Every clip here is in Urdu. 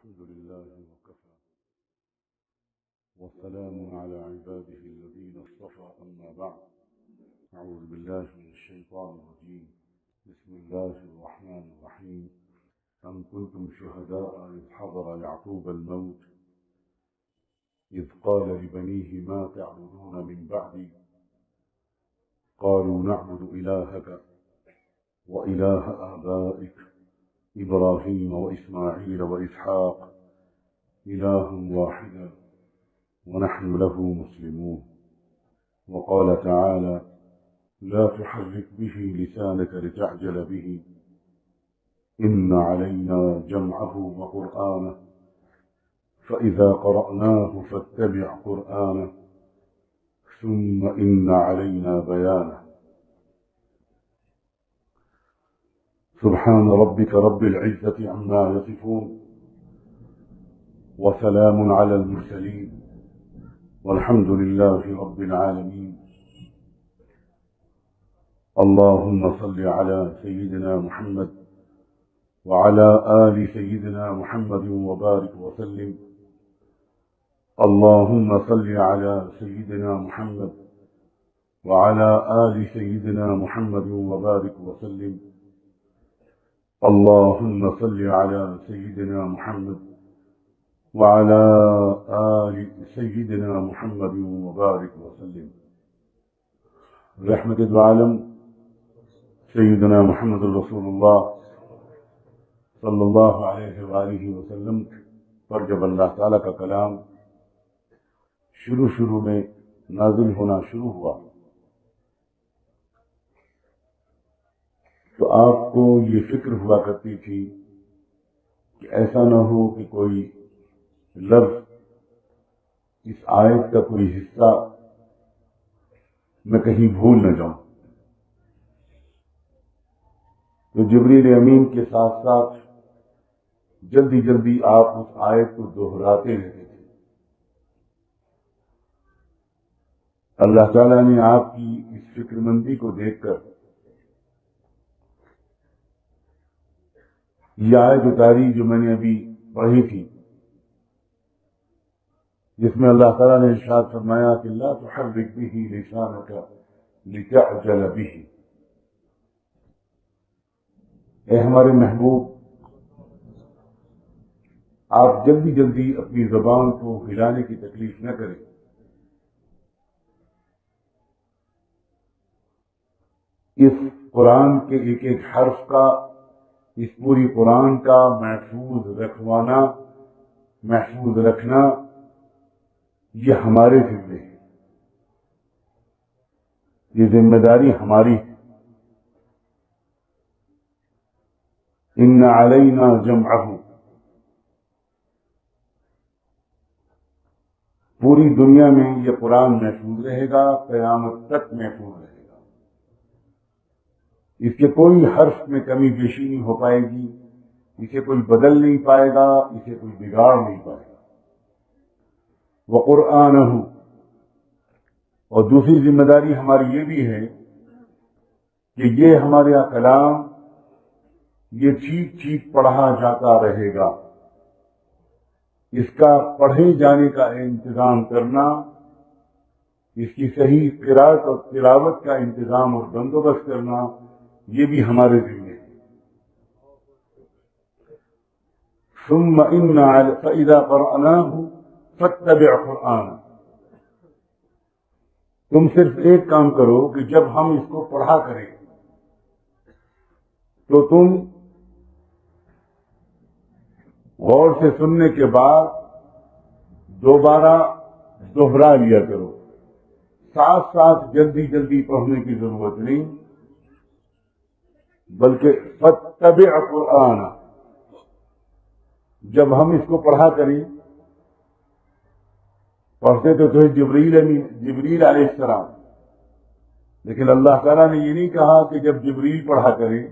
الحمد لله وكفى والسلام على عباده الذين اصطفى أما بعد. أعوذ بالله من الشيطان الرجيم. بسم الله الرحمن الرحيم. أم كنتم شهداء إذ حضر يعقوب الموت إذ قال لبنيه ما تعبدون من بعدي قالوا نعبد إلهك وإله آبائك إبراهيم وإسماعيل وإسحاق إله واحدا ونحن له مسلمون. وقال تعالى لا تحرك به لسانك لتعجل به إن علينا جمعه وقرآنه فإذا قرأناه فاتبع قرآنه ثم إن علينا بيانه. سبحان ربك رب العزة عما يصفون وسلام على المرسلين والحمد لله رب العالمين. اللهم صل على سيدنا محمد وعلى آل سيدنا محمد وبارك وسلم. اللهم صل على سيدنا محمد وعلى آل سيدنا محمد وبارك وسلم. اللهم صل على سيدنا محمد وعلى آل سيدنا محمد وبارك وسلم. رحمة العالم سيدنا محمد رسول اللہ صلی اللہ علیہ وآلہ وسلم پر جب اللہ تعالیٰ کا کلام شروع میں نازل ہونا شروع ہوا تو آپ کو یہ فکر ہوا کرتی تھی کہ ایسا نہ ہو کہ کوئی لفظ اس آیت کا کوئی حصہ میں کہیں بھول نہ جاؤں. تو جبریل امین کے ساتھ ساتھ جلدی آپ اس آیت کو دہراتے رہتے تھے. اللہ تعالیٰ نے آپ کی اس فکر مندی کو دیکھ کر یہ آیت اتاری جو میں نے ابھی پڑھی تھی، جس میں اللہ تعالیٰ نے ارشاد فرمایا کہ لا تحرک به لسانک لتعجل به. اے ہمارے محبوب، آپ جلدی اپنی زبان کو ہلانے کی تکلیف نہ کریں. اس قرآن کے ایک ایک حرف کا، اس پوری قرآن کا محفوظ رکھنا یہ ہمارے ذمہ ہے، یہ ذمہ داری ہماری ہے. ان علینا جمعہ، پوری دنیا میں یہ قرآن محفوظ رہے گا، قیامت تک محفوظ رہے گا. اس کے کوئی حرف میں کمی بیشی نہیں ہو پائے گی، اسے کوئی بدل نہیں پائے گا، اسے کوئی بگاڑ نہیں پائے گا. وقرآنہ، اور دوسری ذمہ داری ہماری یہ بھی ہے کہ یہ ہمارا کلام یہ ٹھیک پڑھا جاتا رہے گا. اس کا پڑھے جانے کا انتظام کرنا، اس کی صحیح قرأت اور تلاوت کا انتظام اور بندوبست کرنا، یہ بھی ہمارے ذمہ ہے. ثم ان فاذا قرأناه فاتبع قرآنہ. تم صرف ایک کام کرو کہ جب ہم اس کو پڑھا کریں تو تم غور سے سننے کے بعد دوبارہ دوہرا لیا کرو. ساتھ جلدی پڑھنے کی ضرورت نہیں، بلکہ فاتبع قرآنہ. جب ہم اس کو پڑھا کریں، پڑھتے تو جبریل علیہ السلام، لیکن اللہ تعالیٰ نے یہ نہیں کہا کہ جب جبریل پڑھا کریں،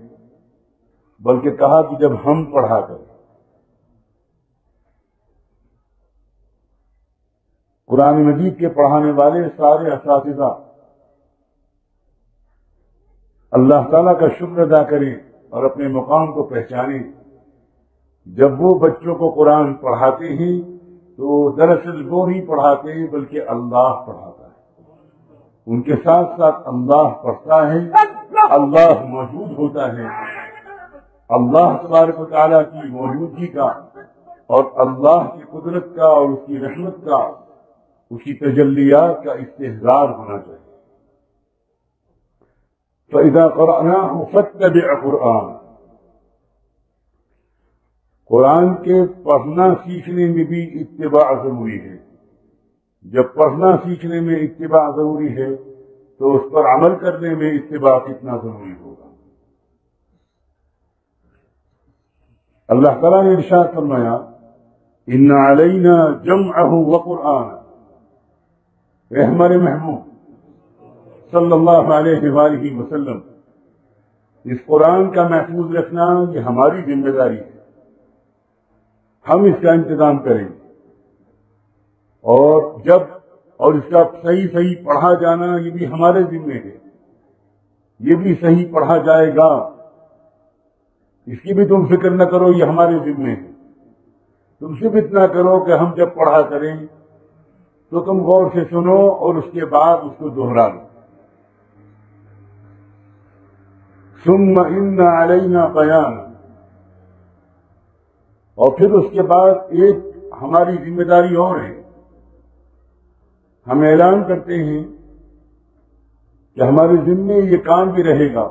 بلکہ کہا کہ جب ہم پڑھا کریں. قرآن مجید کے پڑھانے والے سارے اساتذہ اللہ تعالیٰ کا شکر ادا کریں اور اپنے مقام کو پہچانیں جب وہ بچوں کو قرآن پڑھاتے ہیں تو دراصل وہ نہیں پڑھاتے بلکہ اللہ پڑھاتا ہے، ان کے ساتھ ساتھ اللہ پڑھتا ہے، اللہ موجود ہوتا ہے۔ اللہ تبارک و تعالیٰ کی موجودگی کا اور اللہ کی قدرت کا اور اس کی رحمت کا، اس کی تجلیات کا استحضار ہونا چاہیے۔ فَإِذَا قَرَأْنَاهُ فَاتَّبِعْ قُرْآنَ، قرآن کے پڑھنا سیکھنے میں بھی اتباع ضروری ہے۔ جب پڑھنا سیکھنے میں اتباع ضروری ہے تو اس پر عمل کرنے میں اتباع کتنا ضروری ہوگا۔ اللہ تعالیٰ نے ارشاد فرمایا ان علینا جمعہ وقرآن، اے ہمارے محبوب صلی اللہ علیہ وآلہ وسلم، اس قرآن کا محفوظ رکھنا یہ ہماری ذمہ داری ہے، ہم اس کا انتظام کریں گے، اور اس کا صحیح پڑھا جانا یہ بھی ہمارے ذمہ ہے، یہ بھی صحیح پڑھا جائے گا، اس کی بھی تم فکر نہ کرو، یہ ہمارے ذمہ ہے۔ تم صرف اتنا کرو کہ ہم جب پڑھا کریں تو تم غور سے سنو اور اس کے بعد اس کو دوہرا لو۔ ثم ان علینا بیان، اور پھر اس کے بعد ایک ہماری ذمہ داری اور ہے، ہم اعلان کرتے ہیں کہ ہمارے ذمے یہ کام بھی رہے گا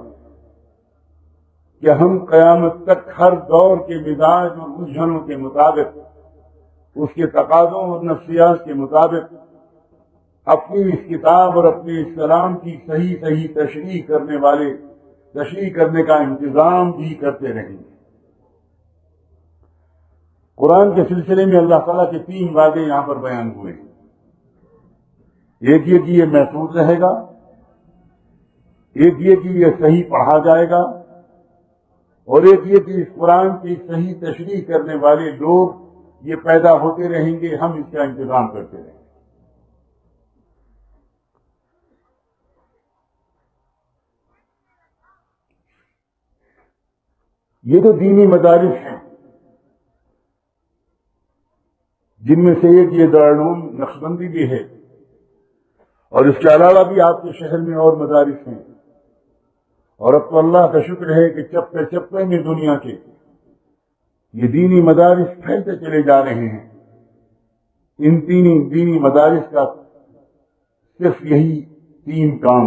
کہ ہم قیامت تک ہر دور کے مزاج اور الجھنوں کے مطابق، اس کے تقاضوں اور نفسیات کے مطابق اپنی اس کتاب اور اپنے اس کلام کی صحیح تشریح کرنے کا انتظام بھی کرتے رہیں گے۔ قرآن کے سلسلے میں اللہ تعالیٰ کے 3 وعدے یہاں پر بیان ہوئے ہیں۔ ایک یہ کہ یہ محفوظ رہے گا، ایک یہ کہ یہ صحیح پڑھا جائے گا، اور ایک یہ کہ اس قرآن کی صحیح تشریح کرنے والے لوگ یہ پیدا ہوتے رہیں گے، ہم اس کا انتظام کرتے رہیں گے۔ یہ تو دینی مدارس ہیں، جن میں سے ایک یہ دارالعلوم نقشبندی بھی ہے، اور اس کے علاوہ بھی آپ کے شہر میں اور مدارس ہیں، اور اب تو اللہ کا شکر ہے کہ چپے چپے میں دنیا کے یہ دینی مدارس پھیلتے چلے جا رہے ہیں۔ ان دینی مدارس کا صرف یہی 3 کام،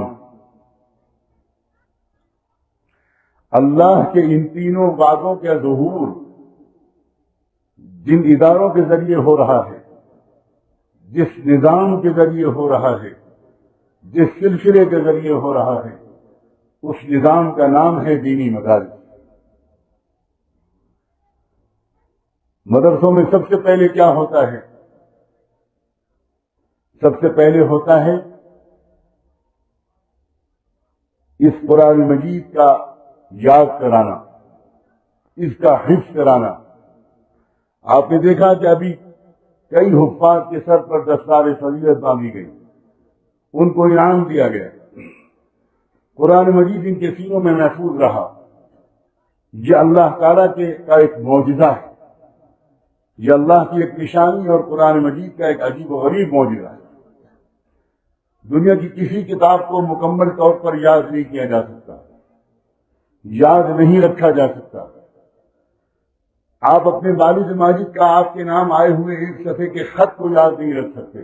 اللہ کے ان تینوں وعدوں کا ظہور جن اداروں کے ذریعے ہو رہا ہے، جس نظام کے ذریعے ہو رہا ہے، جس سلسلے کے ذریعے ہو رہا ہے، اس نظام کا نام ہے دینی مدارس۔ مدرسوں میں سب سے پہلے کیا ہوتا ہے؟ سب سے پہلے ہوتا ہے اس قرآن مجید کا یاد کرانا، اس کا حفظ کرانا۔ آپ نے دیکھا کہ ابھی کئی حفاظ کے سر پر دستار فضیلت باندھی گئی، ان کو انعام دیا گیا، قرآن مجید ان کے سینوں میں محفوظ رہا۔ یہ اللہ تعالیٰ کا ایک معجزہ ہے، یہ اللہ کی ایک نشانی اور قرآن مجید کا ایک عجیب و غریب معجزہ ہے۔ دنیا کی کسی کتاب کو مکمل طور پر یاد نہیں کیا جا سکتا، یاد نہیں رکھا جا سکتا۔ آپ اپنے والد ماجد کا آپ کے نام آئے ہوئے ایک صفحے کے خط کو یاد نہیں رکھ سکتے،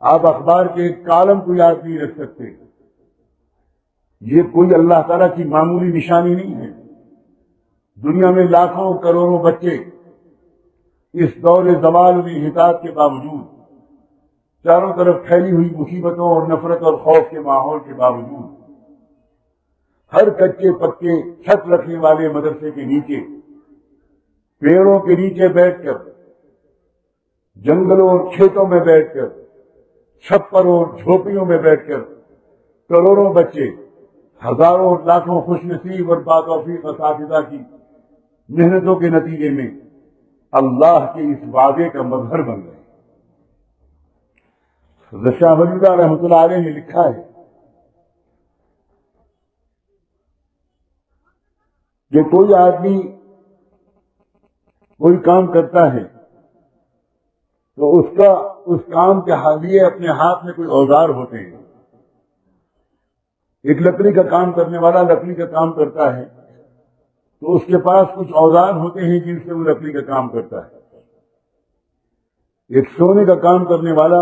آپ اخبار کے ایک کالم کو یاد نہیں رکھ سکتے۔ یہ کوئی اللہ تعالیٰ کی معمولی نشانی نہیں ہے۔ دنیا میں لاکھوں کروڑوں بچے اس دور زوال و انحطاط کے باوجود، چاروں طرف پھیلی ہوئی مصیبتوں اور نفرت اور خوف کے ماحول کے باوجود، ہر کچے پکے چھت رکھنے والے مدرسے کے نیچے، پیڑوں کے نیچے بیٹھ کر، جنگلوں اور کھیتوں میں بیٹھ کر، چھپروں اور جھوپڑیوں میں بیٹھ کر کروڑوں بچے، ہزاروں لاکھوں خوش نصیب اور باتوفیق اساتذہ کی محنتوں کے نتیجے میں اللہ کے اس وعدے کا مظہر بن گئے۔ شاہ ولی اللہ رحمۃ اللہ علیہ نے لکھا ہے کہ کوئی آدمی کوئی کام کرتا ہے تو اس کام کے لیے اپنے ہاتھ میں کوئی اوزار ہوتے ہیں. ایک لکڑی کا کام کرنے والا لکڑی کا کام کرتا ہے تو اس کے پاس کچھ اوزار ہوتے ہیں جن سے وہ لکڑی کا کام کرتا ہے. ایک سونے کا کام کرنے والا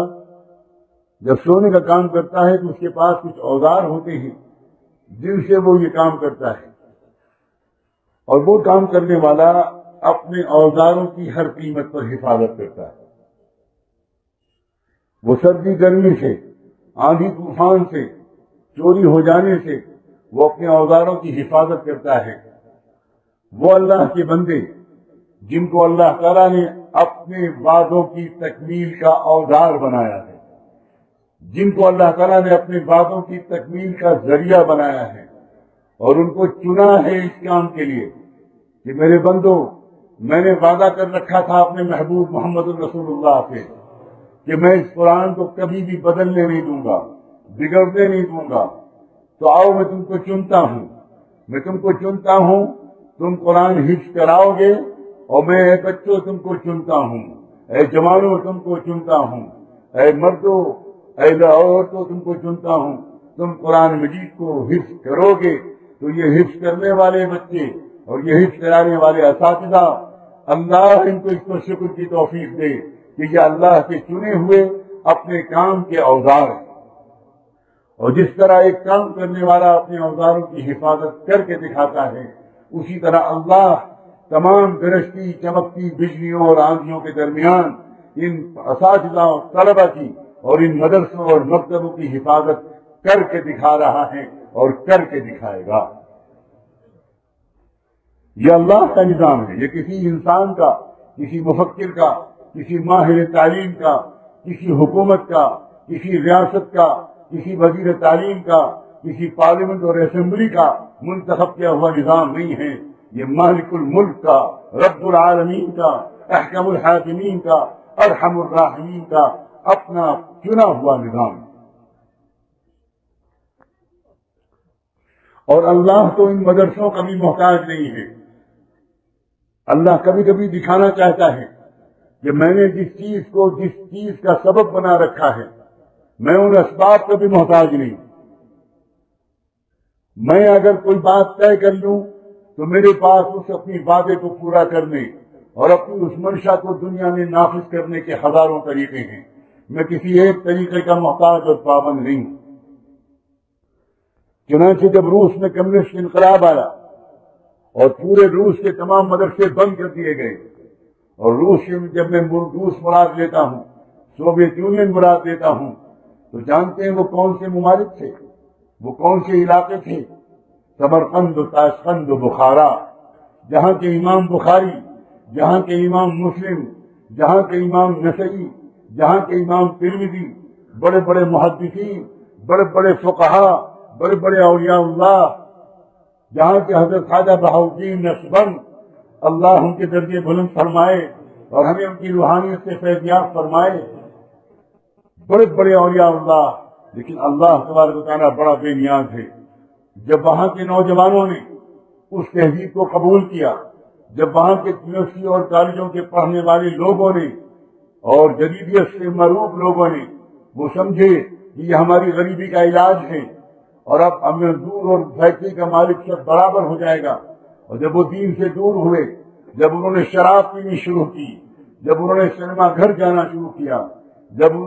جب سونے کا کام کرتا ہے تو اس کے پاس کچھ اوزار ہوتے ہیں جن سے وہ یہ کام کرتا ہے. اور وہ کام کرنے والا اپنے اوزاروں کی ہر قیمت پر حفاظت کرتا ہے. وہ سردی گرمی سے، آندھی طوفان سے، چوری ہو جانے سے وہ اپنے اوزاروں کی حفاظت کرتا ہے. وہ اللہ کے بندے جن کو اللہ تعالیٰ نے اپنے وعدوں کی تکمیل کا اوزار بنایا ہے، جن کو اللہ تعالیٰ نے اپنے وعدوں کی تکمیل کا ذریعہ بنایا ہے اور ان کو چنا ہے اس کام کے لیے کہ میرے بندو، میں نے وعدہ کر رکھا تھا اپنے محبوب محمد رسول اللہ سے کہ میں اس قرآن کو کبھی بھی بدلنے نہیں دوں گا، بگڑنے نہیں دوں گا. تو آؤ میں تم کو چنتا ہوں، میں تم کو چنتا ہوں، تم قرآن حفظ کراؤ گے اور میں اے بچوں تم کو چنتا ہوں، اے جوانوں تم کو چنتا ہوں، اے مردوں اے عورتوں تم کو چنتا ہوں. تم قرآن مجید کو حفظ کرو گے تو یہ حفظ کرنے والے بچے اور یہ حفظ کرانے والے اساتذہ، اللہ ان کو اس پر شکر کی توفیق دے کہ یہ اللہ کے چنے ہوئے اپنے کام کے اوزار ہیں. اور جس طرح ایک کام کرنے والا اپنے اوزاروں کی حفاظت کر کے دکھاتا ہے، اسی طرح اللہ تمام گرجتی چمکتی بجلیوں اور آندھیوں کے درمیان ان اساتذہ اور طلبہ کی اور ان مدرسوں اور مکتبوں کی حفاظت کر کے دکھا رہا ہے اور کر کے دکھائے گا. یہ اللہ کا نظام ہے. یہ کسی انسان کا، کسی مفکر کا، کسی ماہر تعلیم کا، کسی حکومت کا، کسی ریاست کا، کسی وزیر تعلیم کا، کسی پارلیمنٹ اور اسمبلی کا منتخب کیا ہوا نظام نہیں ہے. یہ مالک الملک کا، رب العالمین کا، احکم الحاکمین کا، ارحم الراحمین کا اپنا چنا ہوا نظام ہے. اور اللہ تو ان مدرسوں کا بھی محتاج نہیں ہے. اللہ کبھی کبھی دکھانا چاہتا ہے کہ میں نے جس چیز کا سبب بنا رکھا ہے، میں ان اسباب کا بھی محتاج نہیں. میں اگر کوئی بات طے کر لوں تو میرے پاس اس اپنی وعدے کو پورا کرنے اور اپنی اس منشا کو دنیا میں نافذ کرنے کے ہزاروں طریقے ہیں. میں کسی ایک طریقے کا محتاج اور پابند نہیں ہوں. چنانچہ جب روس میں کمیونسٹ انقلاب آیا اور پورے روس کے تمام مدرسے بند کر دیے گئے، اور جب میں روس مراد لیتا ہوں، سوویت یونین مراد لیتا ہوں، تو جانتے ہیں وہ کون سے ممالک تھے، وہ کون سے علاقے تھے؟ سمرقند و تاشقند و بخارا، جہاں کے امام بخاری، جہاں کے امام مسلم، جہاں کے امام نسائی، جہاں کے امام ترمذی، بڑے بڑے محدثین، بڑے بڑے فقہا، بڑے بڑے اولیاء اللہ، جہاں کے حضرت خواجہ بہاؤالدین نقشبند، اللہ ان کے درجے بلند فرمائے اور ہمیں ان کی روحانیت سے فیضیاب فرمائے، بڑے بڑے اولیاء اللہ. لیکن اللہ تبارک و تعالیٰ بڑا بے نیاز ہے. جب وہاں کے نوجوانوں نے اس تہذیب کو قبول کیا، جب وہاں کے یونیورسٹی اور کالجوں کے پڑھنے والے لوگوں نے اور جدیدیت سے معروف لوگوں نے وہ سمجھے کہ یہ ہماری غریبی کا علاج ہے اور اب مزدور اور فیکٹری کا مالک سب برابر ہو جائے گا، اور جب وہ دین سے دور ہوئے، جب انہوں نے شراب پینی شروع کی، جب انہوں نے سنیما گھر جانا شروع کیا، جب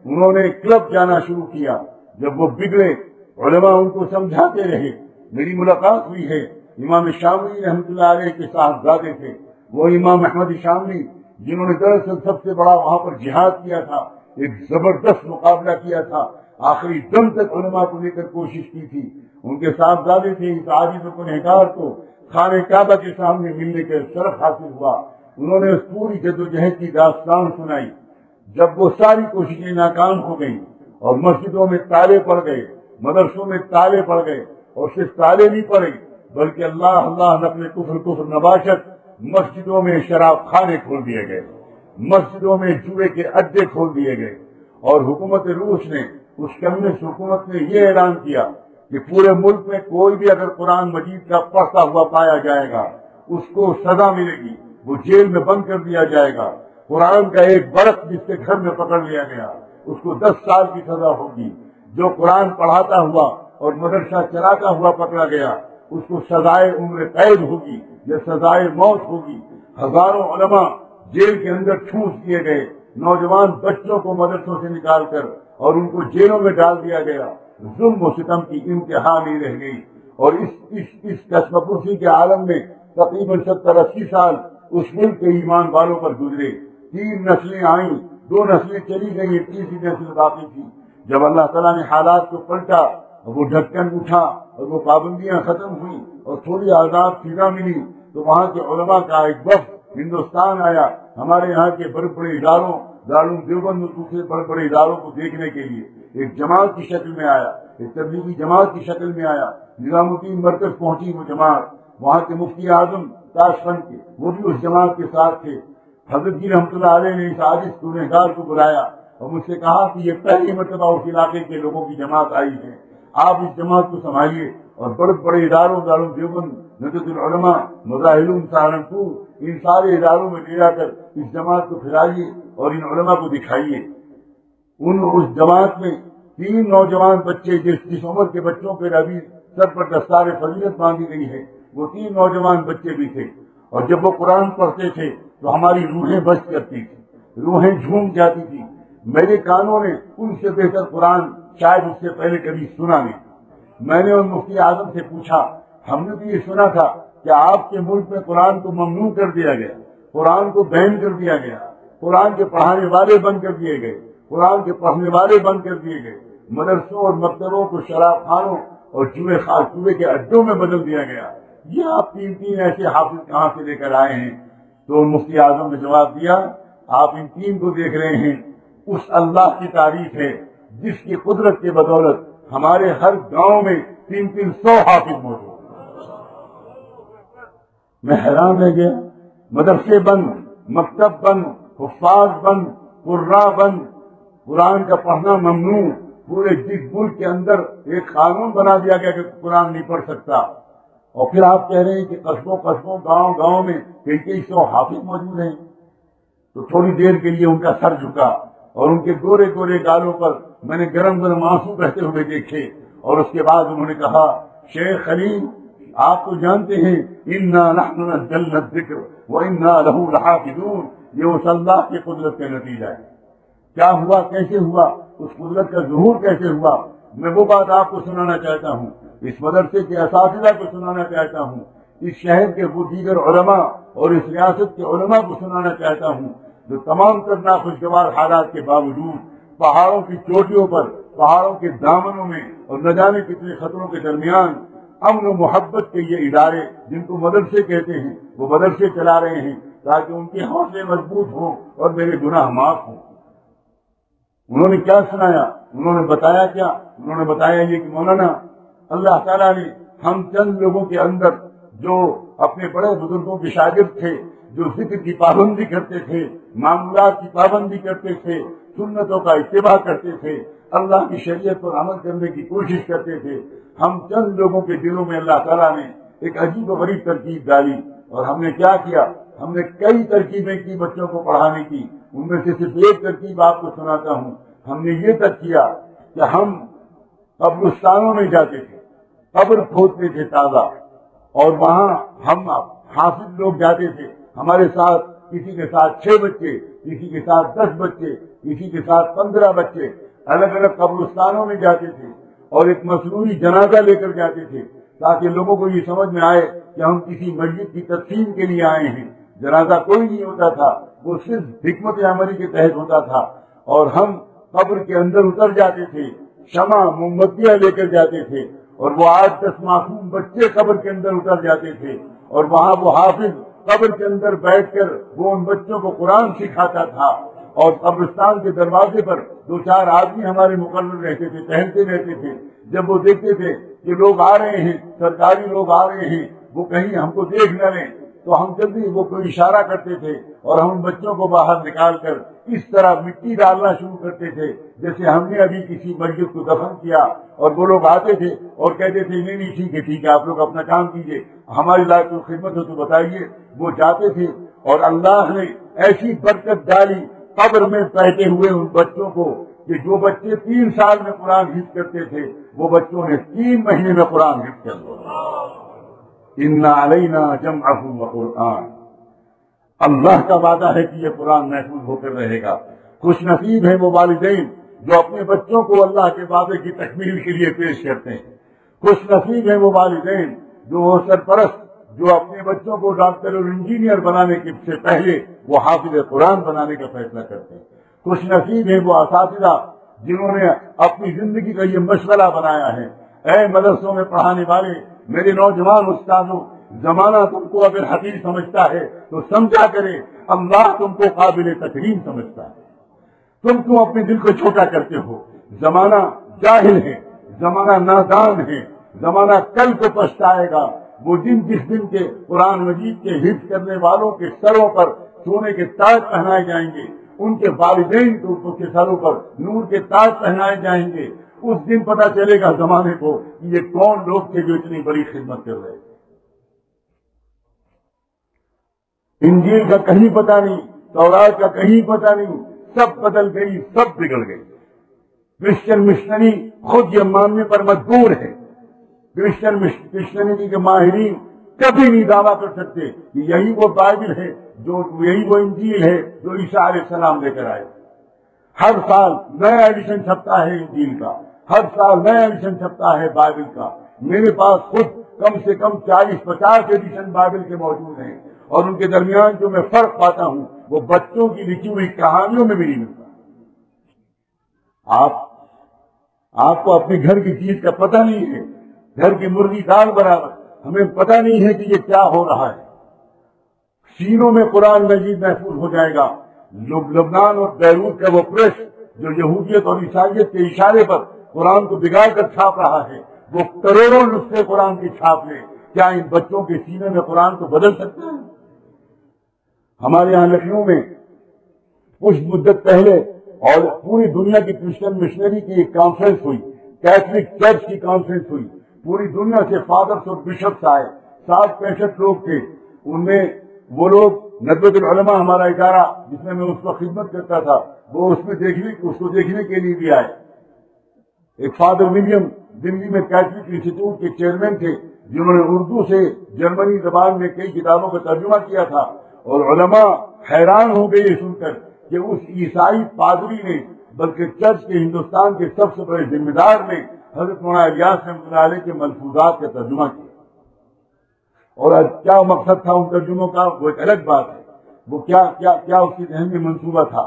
انہوں نے کلب جانا شروع کیا، جب وہ بگڑے، علماء ان کو سمجھاتے رہے. میری ملاقات ہوئی ہے امام شاملی رحمۃ اللہ علیہ کے صاحبزادے تھے، وہ امام احمد شاملی جنہوں نے دراصل سب سے بڑا وہاں پر جہاد کیا تھا، ایک زبردست مقابلہ کیا تھا، آخری دم تک علماء کو لے کر کوشش کی تھی. ان کے صاحبزادے تھے. اس عاجز و گنہگار کو خانہ کعبہ کے سامنے ملنے کا شرف حاصل ہوا. انہوں نے اس پوری جدوجہد کی داستان سنائی. جب وہ ساری کوششیں ناکام ہو گئیں اور مسجدوں میں تالے پڑ گئے، مدرسوں میں تالے پڑ گئے، اور صرف تالے نہیں پڑے بلکہ اللہ نقل کفر نباشت، مسجدوں میں شراب خانے کھول دیے گئے، مسجدوں میں جوئے کے اڈے کھول دیے گئے، اور حکومت روس نے، اس کمیونسٹ حکومت نے یہ اعلان کیا کہ پورے ملک میں کوئی بھی اگر قرآن مجید کا پڑھتا ہوا پایا جائے گا اس کو سزا ملے گی، وہ جیل میں بند کر دیا جائے گا. قرآن کا ایک برق جس کے گھر میں پکڑ لیا گیا اس کو 10 سال کی سزا ہوگی. جو قرآن پڑھاتا ہوا اور مدرسہ چلاتا ہوا پکڑا گیا اس کو سزائے عمر قید ہوگی یا سزائے موت ہوگی. ہزاروں علماء جیل کے اندر ٹھونس دیے گئے. نوجوان بچوں کو مدرسوں سے نکال کر اور ان کو جیلوں میں ڈال دیا گیا. ظلم و ستم کی انتہا نہیں رہ گئی. اور اس کسب پرسی کے عالم میں تقریباً 70-80 سال اس ملک کے ایمان والوں پر گزرے. 3 نسلیں آئیں, 2 نسلیں چلی گئی, تیسری نسل باقی تھی. جب اللہ تعالیٰ نے حالات کو پلٹا, وہ ڈھکن اٹھا اور وہ پابندیاں ختم ہوئی اور تھوڑی آزاد فضا ملی, تو وہاں کے علماء کا ایک وفد ہندوستان آیا ہمارے یہاں کے بڑے بڑے اداروں, دارالعلوم دیوبند اور دوسرے بڑے بڑے اداروں کو دیکھنے کے لیے. ایک جماعت کی شکل میں آیا, ایک تبلیغی جماعت کی شکل میں آیا. نظام الدین مرکز پہنچی وہ جماعت. وہاں کے مفتی اعظم تاشقند کے وہ بھی اس جماعت کے ساتھ تھے. حضرت جی رحمۃ اللہ علیہ نے اس عاجز گنہگار کو بلایا اور مجھ سے کہا کہ یہ پہلی مرتبہ اس علاقے کے لوگوں کی جماعت آئی ہے, آپ اس جماعت کو سنبھالیے اور بڑے بڑے اداروں, دارالعلوم دیوبند, ندوۃ العلماء, مظاہرون سہارنپور, ان سارے اداروں میں لے جا کر اس جماعت کو پھیلائیے اور ان علماء کو دکھائیے. اس جماعت میں 3 نوجوان بچے جس عمر کے بچوں کے ابھی سر پر دستار فضیلت باندھی گئی ہے, وہ 3 نوجوان بچے بھی تھے. اور جب وہ قرآن پڑھتے تھے تو ہماری روحیں بچ کرتی تھی, روحیں جھوم جاتی تھی. میرے کانوں نے ان سے بہتر قرآن شاید اس سے پہلے کبھی سنا نہیں. میں نے ان مفتی اعظم سے پوچھا, ہم نے بھی یہ سنا تھا کہ آپ کے ملک میں قرآن کو ممنوع کر دیا گیا, قرآن کو بین کر دیا گیا, قرآن کے پڑھانے والے بند کر دیے گئے, قرآن کے پڑھنے والے بند کر دیے گئے, مدرسوں اور مکتبوں کو شراب خانوں اور جوئے کے اڈوں میں بدل دیا گیا. یہ آپ 3 ایسے حافظ کہاں سے لے کر آئے ہیں؟ تو مفتی اعظم نے جواب دیا, آپ ان 3 کو دیکھ رہے ہیں, اس اللہ کی تعریف ہے جس کی قدرت کی بدولت ہمارے ہر گاؤں میں 300 حافظ موجود. میں حیران رہ گیا. مدرسے بند, مکتب بند, حفاظ بند, قراء بند, قرآن کا پڑھنا ممنوع. پورے جس ملک کے اندر ایک قانون بنا دیا گیا کہ قرآن نہیں پڑھ سکتا, اور پھر آپ کہہ رہے ہیں کہ قصبوں گاؤں میں کئی 100 حافظ موجود ہیں. تو تھوڑی دیر کے لیے ان کا سر جھکا اور ان کے گورے گورے گالوں پر میں نے گرم آنسو بہتے ہوئے دیکھے. اور اس کے بعد انہوں نے کہا, شیخ خلیل آپ تو جانتے ہیں انا نحن نزلنا الذکر وانا لہ لحافظون, یہ اس اللہ کی قدرت کا نتیجہ ہے. کیا ہوا, کیسے ہوا, اس قدرت کا ظہور کیسے ہوا, میں وہ بات آپ کو سنانا چاہتا ہوں. اس مدرسے کے اساتذہ کو سنانا چاہتا ہوں, اس شہر کے وہ دیگر علماء اور اس ریاست کے علماء کو سنانا چاہتا ہوں جو تمام تر ناخوشگوار حالات کے باوجود پہاڑوں کی چوٹیوں پر, پہاڑوں کے دامنوں میں اور نہ جانے کتنے خطروں کے درمیان امن و محبت کے یہ ادارے جن کو مدرسے کہتے ہیں وہ مدرسے چلا رہے ہیں تاکہ ان کے حوصلے مضبوط ہوں اور میرے گناہ معاف ہوں. انہوں نے کیا سنایا, انہوں نے بتایا کیا, انہوں نے بتایا یہ کہ مولانا اللہ تعالیٰ نے ہم چند لوگوں کے اندر جو اپنے بڑے بزرگوں کے شاگرد تھے, جو ذکر کی پابندی کرتے تھے, معمولات کی پابندی کرتے تھے, سنتوں کا اتباع کرتے تھے, اللہ کی شریعت پر عمل کرنے کی کوشش کرتے تھے, ہم چند لوگوں کے دلوں میں اللہ تعالیٰ نے ایک عجیب و غریب ترکیب ڈالی. اور ہم نے کیا کیا, ہم نے کئی ترکیبیں کی بچوں کو پڑھانے کی. ان میں سے صرف ایک ترکیب آپ کو سناتا ہوں. ہم نے یہ تک کیا کہ ہم قبرستانوں میں جاتے تھے, قبر کھودتے تھے تازہ, اور وہاں ہم حافظ لوگ جاتے تھے. ہمارے ساتھ کسی کے ساتھ 6 بچے, کسی کے ساتھ 10 بچے, کسی کے ساتھ 15 بچے الگ الگ قبرستانوں میں جاتے تھے اور ایک مصنوعی جنازہ لے کر جاتے تھے تاکہ لوگوں کو یہ سمجھ میں آئے کہ ہم کسی مسجد کی تقسیم کے لیے آئے ہیں. جنازہ کوئی نہیں ہوتا تھا, وہ صرف حکمت عملی کے تحت ہوتا تھا. اور ہم قبر کے اندر اتر جاتے تھے, شمع موم بتیاں لے کر جاتے تھے, اور وہ 8-10 معصوم بچے قبر کے اندر اتر جاتے تھے, اور وہاں وہ حافظ قبر کے اندر بیٹھ کر وہ ان بچوں کو قرآن سکھاتا تھا. اور قبرستان کے دروازے پر 2-4 آدمی ہمارے مقرر رہتے تھے, ٹہلتے رہتے تھے. جب وہ دیکھتے تھے کہ لوگ آ رہے ہیں, سرکاری لوگ آ رہے ہیں, وہ کہیں ہم کو دیکھ نہ لیں, تو ہم جلدی وہ کوئی اشارہ کرتے تھے اور ہم بچوں کو باہر نکال کر اس طرح مٹی ڈالنا شروع کرتے تھے جیسے ہم نے ابھی کسی مسجد کو دفن کیا. اور وہ لوگ آتے تھے اور کہتے تھے نہیں ٹھیک ہے آپ لوگ اپنا کام کیجئے, ہماری لائق کوئی خدمت ہو تو بتائیے. وہ جاتے تھے اور اللہ نے ایسی برکت ڈالی قبر میں بیٹھے ہوئے ان بچوں کو کہ جو بچے 3 سال میں قرآن حفظ کرتے تھے وہ بچوں نے 3 مہینے میں قرآن حفظ کر لیا. اِنَّ عَلَيْنَا جَمْعَهُ وَقُرْآنَ. اللہ کا وعدہ ہے کہ یہ قرآن محفوظ ہو کر رہے گا. خوش نصیب ہیں وہ والدین جو اپنے بچوں کو اللہ کے وعدے کی تکمیل کے لیے پیش کرتے ہیں. خوش نصیب ہیں وہ والدین جو سرپرست جو اپنے بچوں کو ڈاکٹر اور انجینئر بنانے کے سے پہلے وہ حافظ قرآن بنانے کا فیصلہ کرتے ہیں. خوش نصیب ہیں وہ اساتذہ جنہوں نے اپنی زندگی کا یہ مشغلہ بنایا ہے. اے مدرسوں میں پڑھانے والے میرے نوجوان استادوں، زمانہ تم کو اگر حقیر سمجھتا ہے تو سمجھا کرے اللہ تم کو قابل تکریم سمجھتا ہے. تم کیوں اپنے دل کو چھوٹا کرتے ہو؟ زمانہ جاہل ہے، زمانہ نادان ہے، زمانہ کل کو پچھتائے گا. وہ جس دن کے قرآن مجید کے حفظ کرنے والوں کے سروں پر سونے کے تاج پہنائے جائیں گے، ان کے والدین کے سروں پر نور کے تاج پہنائے جائیں گے، اس دن پتہ چلے گا زمانے کو کہ یہ کون لوگ تھے جو اتنی بڑی خدمت کر رہے. انجیل کا کہیں پتہ نہیں، تورات کا کہیں پتہ نہیں، سب بدل گئی، سب بگڑ گئی. کرسچن مشنری خود یہ ماننے پر مجبور ہے. کرسچنٹی کے ماہرین کبھی نہیں دعویٰ کر سکتے کہ یہی وہ بائبل ہے، یہی وہ انجیل ہے جو عیسیٰ علیہ السلام لے کر آئے. ہر سال نیا ایڈیشن چھپتا ہے انجیل کا، ہر سال نیا ایڈیشن چھپتا ہے بائبل کا. میرے پاس خود کم سے کم 40-50 ایڈیشن بائبل کے موجود ہیں، اور ان کے درمیان جو میں فرق پاتا ہوں وہ بچوں کی لکھی ہوئی کہانیوں میں بھی نہیں ملتا. آپ کو اپنے گھر کی چیز کا پتہ نہیں ہے، گھر کی مرغی دال برابر. ہمیں پتہ نہیں ہے کہ یہ کیا ہو رہا ہے. سینوں میں قرآن مجید محفوظ ہو جائے گا. لبنان اور بیروت کا وہ پریس جو یہودیت اور عیسائیت کے اشارے پر قرآن کو بگاڑ کر چھاپ رہا ہے، وہ کروڑوں نسخے قرآن کی چھاپ لے. کیا ان بچوں کے سینے میں قرآن کو بدل سکتے ہیں؟ ہمارے یہاں لکھنؤ میں کچھ مدت پہلے اور پوری دنیا کی کرسچن مشنری کی ایک کانفرنس ہوئی، کیتھولک چرچ کی کانفرنس ہوئی. پوری دنیا سے فادرز اور بشپس آئے، 60-65 لوگ تھے. ان میں وہ لوگ ندوۃ العلماء ہمارا ادارہ جس میں اس وقت خدمت کرتا تھا وہ اس کو دیکھنے کے لیے بھی آئے. ایک فادر ولیم دلی میں کیتھولک انسٹیٹیوٹ کے چیئرمین تھے جنہوں نے اردو سے جرمنی زبان میں کئی کتابوں کا ترجمہ کیا تھا، اور علماء حیران ہو گئے یہ سن کر کہ اس عیسائی پادری نے بلکہ چرچ کے ہندوستان کے سب سے بڑے ذمہ دار نے حضرت مولانا الیاس رحمۃ اللہ علیہ کے ملفوظات کا ترجمہ کیا. اور کیا مقصد تھا ان ترجموں کا وہ ایک الگ بات ہے. وہ کیا اس کے ذہن میں منصوبہ تھا.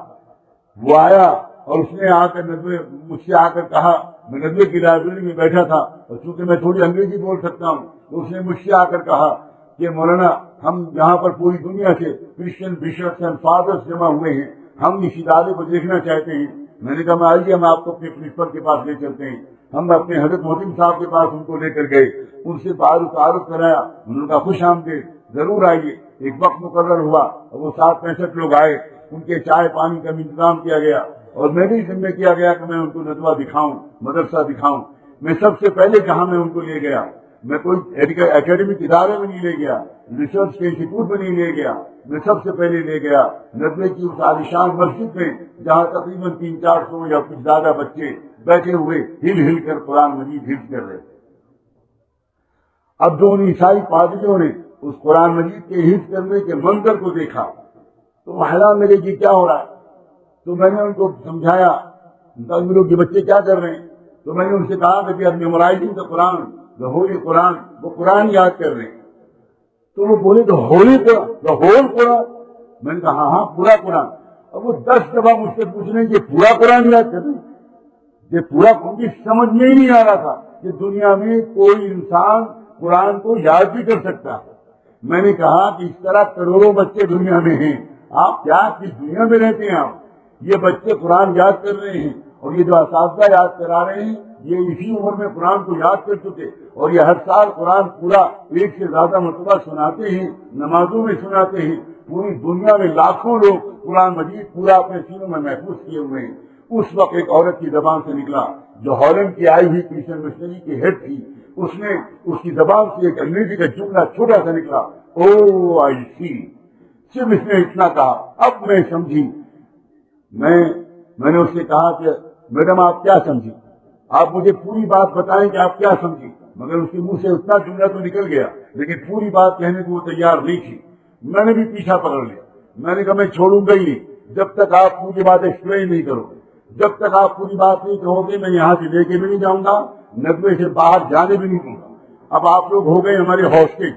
وہ آیا اور اس نے آ کر مجھ سے آ کر کہا، میں ندوے کی لائبریری میں بیٹھا تھا اور چونکہ میں تھوڑی انگریزی بول سکتا ہوں تو اس نے مجھ سے آ کر کہا کہ مولانا ہم یہاں پر پوری دنیا سے کرسچن بشپس اینڈ فادرز جمع ہوئے ہیں، ہم اس ادارے کو دیکھنا چاہتے ہیں. میں نے کہا میں آئیے ہم آپ کو اپنے پرنسپل کے پاس لے چلتے ہیں. ہم اپنے حضرت محتم صاحب کے پاس ان کو لے کر گئے، ان سے تعارف کرایا. انہوں نے کہا خوش آمدید، ضرور آئیے. ایک وقت مقرر ہوا اور وہ 60-65 لوگ آئے. ان کے چائے پانی کا انتظام کیا گیا اور میں بھی ذمہ کیا گیا کہ میں ان کو ندوہ دکھاؤں، مدرسہ دکھاؤں. میں سب سے پہلے جہاں میں ان کو لے گیا، میں کوئی اکیڈمک ادارے میں نہیں لے گیا، ریسرچ کے انسٹیٹیوٹ میں نہیں لے گیا، میں سب سے پہلے لے گیا ندوے کی اس عالیشان مسجد میں جہاں تقریباً 300-400 یا کچھ زیادہ بچے بیٹھے ہوئے ہل کر قرآن مجید حفظ کر رہے تھے. اب جو ان عیسائی پادریوں نے اس قرآن مجید کے حفظ کرنے کے منظر کو دیکھا تو وہ حیران میرے جی کیا ہو رہا ہے. تو میں نے ان کو سمجھایا لوگ یہ بچے کیا کر رہے ہیں. تو میں نے ان سے کہا کہ اب میمورائزنگ دا قرآن، دا ہولی قرآن، وہ قرآن یاد کر رہے ہیں. تو وہ بولے تو ہولی قرآن، دا ہول قرآن. میں نے کہا ہاں پورا قرآن. اب وہ 10 دفعہ مجھ سے پوچھ رہے ہیں کہ پورا قرآن یاد کر رہے ہیں. یہ پورا ان کی سمجھ میں ہی نہیں آ رہا تھا کہ دنیا میں کوئی انسان قرآن کو یاد بھی کر سکتا ہے. میں نے کہا کہ اس طرح کروڑوں بچے دنیا میں ہیں، آپ کیا کس دنیا میں رہتے ہیں؟ آپ یہ بچے قرآن یاد کر رہے ہیں اور یہ جو اساتذہ یاد کرا رہے ہیں یہ اسی عمر میں قرآن کو یاد کر چکے اور یہ ہر سال قرآن پورا 1 سے زیادہ مرتبہ سناتے ہیں، نمازوں میں سناتے ہیں. پوری دنیا میں لاکھوں لوگ قرآن مجید پورا اپنے سینوں میں محفوظ کیے ہوئے ہیں. اس وقت ایک عورت کی زبان سے نکلا جو ہالینڈ کی آئی ہوئی کرسچن مشنری کی ہیڈ تھی. اس نے اس کی زبان سے ایک انگریزی کا جملہ چھوٹا سا نکلا، او آئی سی. صرف اس نے اتنا کہا. اب میں سمجھی. میں نے اس سے کہا کہ میڈم آپ کیا سمجھی, آپ مجھے پوری بات بتائیں کہ آپ کیا سمجھی. مگر اس کے منہ سے اتنا جملہ تو نکل گیا, لیکن پوری بات کہنے کو وہ تیار نہیں تھی. میں نے بھی پیچھا پکڑ لیا. میں نے کہا میں چھوڑوں گا ہی نہیں جب تک آپ پوری بات ایکسپلین نہیں کرو گے. جب تک آپ پوری بات نہیں کہو گے میں یہاں سے لے کے بھی نہیں جاؤں گا, ندوے سے باہر جانے بھی نہیں دوں گا. اب آپ لوگ ہو گئے ہمارے ہاسٹیج.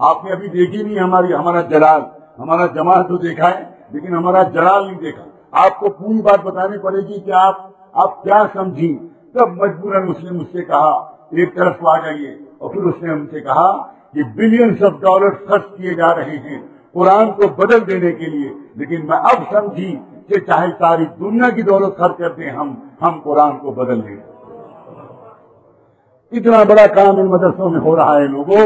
آپ نے ابھی دیکھی نہیں ہمارا جلال. ہمارا جمال تو دیکھا ہے لیکن ہمارا جلال نہیں دیکھا. آپ کو پوری بات بتانی پڑے گی کہ آپ کیا سمجھی. تب مجبوراً اس نے مجھ سے کہا ایک طرف کو آ جائیے. اور پھر اس نے ہم سے کہا کہ بلینس آف ڈالر خرچ کیے جا رہے ہیں قرآن کو بدل دینے کے لیے, لیکن میں اب سمجھی کہ چاہے ساری دنیا کی دولت خرچ کرتے ہیں ہم قرآن کو بدل دیں. اتنا بڑا کام ان مدرسوں میں ہو رہا ہے لوگوں.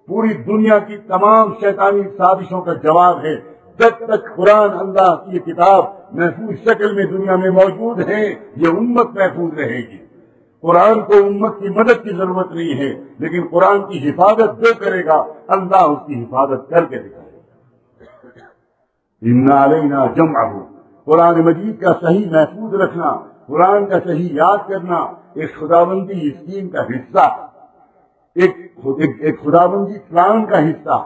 پوری دنیا کی تمام شیطانی سازشوں کا جواب ہے. جب تک قرآن اللہ کی یہ کتاب محفوظ شکل میں دنیا میں موجود ہے یہ امت محفوظ رہے گی. قرآن کو امت کی مدد کی ضرورت نہیں ہے, لیکن قرآن کی حفاظت جو کرے گا اللہ اس کی حفاظت کر کے دکھائے گا. اِنَّا عَلَيْنَا جَمْعَهُ, قرآن مجید کا صحیح محفوظ رکھنا, قرآن کا صحیح یاد کرنا ایک خداوندی اسکیم کا حصہ, ایک خداوندی پلان کا حصہ.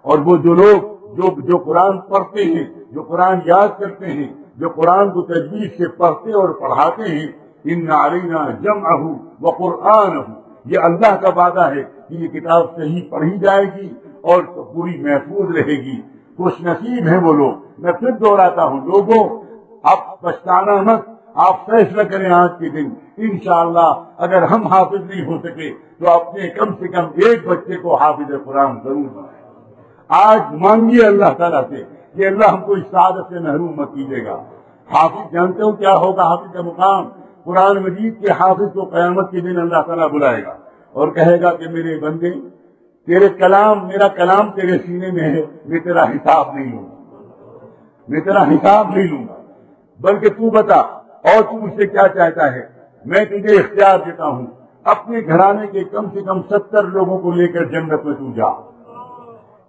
اور وہ جو لوگ جو قرآن پڑھتے ہیں, جو قرآن یاد کرتے ہیں, جو قرآن کو تجویز سے پڑھتے اور پڑھاتے ہیں, اِنَّا عَلَيْنَا جَمْعَهُ وَقُرْآنَهُ, یہ اللہ کا وعدہ ہے کہ یہ کتاب صحیح پڑھی جائے گی اور پوری محفوظ رہے گی. خوش نصیب ہیں وہ لوگ. میں پھر دوہراتا ہوں لوگوں, آپ پچھتانا مت. آپ فیصلہ کریں آج کے دن. انشاءاللہ اگر ہم حافظ نہیں ہو سکے تو اپنے کم سے کم ایک بچے کو حافظ قرآن ضرور بنائیں. آج مانگیے اللہ تعالیٰ سے کہ اللہ ہم کو اس سعادت سے محروم مت کیجیے گا. حافظ جانتے ہو کیا ہوگا حافظ کا مقام؟ قرآن مجید کے حافظ کو قیامت کے دن اللہ تعالیٰ بلائے گا اور کہے گا کہ میرے بندے میرا کلام تیرے سینے میں ہے, میں تیرا حساب نہیں لوں گا, بلکہ تو بتا اور تو مجھ سے کیا چاہتا ہے. میں تجھے اختیار دیتا ہوں اپنے گھرانے کے کم سے کم 70 لوگوں کو لے کر جنت میں تو جا.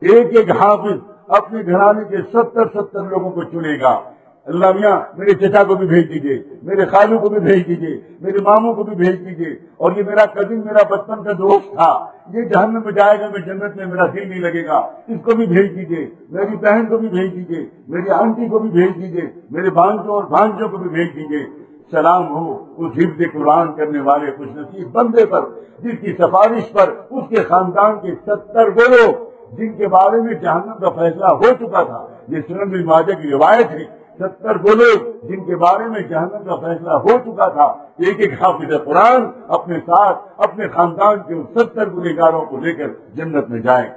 ایک حافظ اپنے گھرانے کے 70 لوگوں کو چنے گا. اللہ میاں میرے چچا کو بھی بھیج دیجیے, میرے خالو کو بھی بھیج دیجیے, میرے ماموں کو بھی بھیج دیجیے, اور یہ میرا کزن میرا بچپن کا دوست تھا یہ جہنم میں جائے گا, میں جنت میں میرا دل نہیں لگے گا, اس کو بھی بھیج دیجیے. میری بہن کو بھی بھیج دیجیے, میری آنٹی کو بھی بھیج دیجیے, میرے بھانجوں اور بھانجوں کو بھی بھیج دیجیے. سلام ہو اس حفظ قرآن کرنے والے خوش نصیب بندے پر جس کی سفارش پر اس کے خاندان کے 70 وہ لوگ جن کے بارے میں جہنم کا فیصلہ ہو چکا تھا. یہ سنن بن ماجہ کی روایت ہے. 70 وہ لوگ جن کے بارے میں جہنم کا فیصلہ ہو چکا تھا, ایک حافظ قرآن اپنے ساتھ اپنے خاندان کے 70 گنہگاروں کو لے کر جنت میں جائے.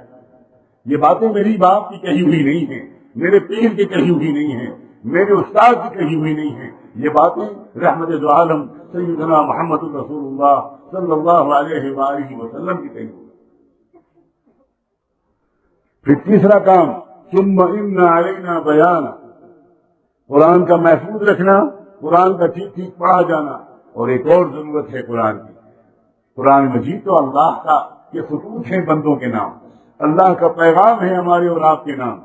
یہ باتیں میری باپ کی کہی ہوئی نہیں ہیں, میرے پیر کی کہی ہوئی نہیں ہیں, میرے استاد کی کہی ہوئی نہیں ہیں. یہ باتیں رحمت دو عالم سیدنا محمد رسول اللہ صلی اللہ علیہ وآلہ وسلم کی کہی ہوئی. پھر تیسرا کام ثم ان علینا بیان, قرآن کا محفوظ رکھنا, قرآن کا ٹھیک پڑھا جانا. اور ایک اور ضرورت ہے قرآن کی. قرآن مجید تو اللہ کا یہ خطوط ہیں بندوں کے نام, اللہ کا پیغام ہے ہمارے اور آپ کے نام.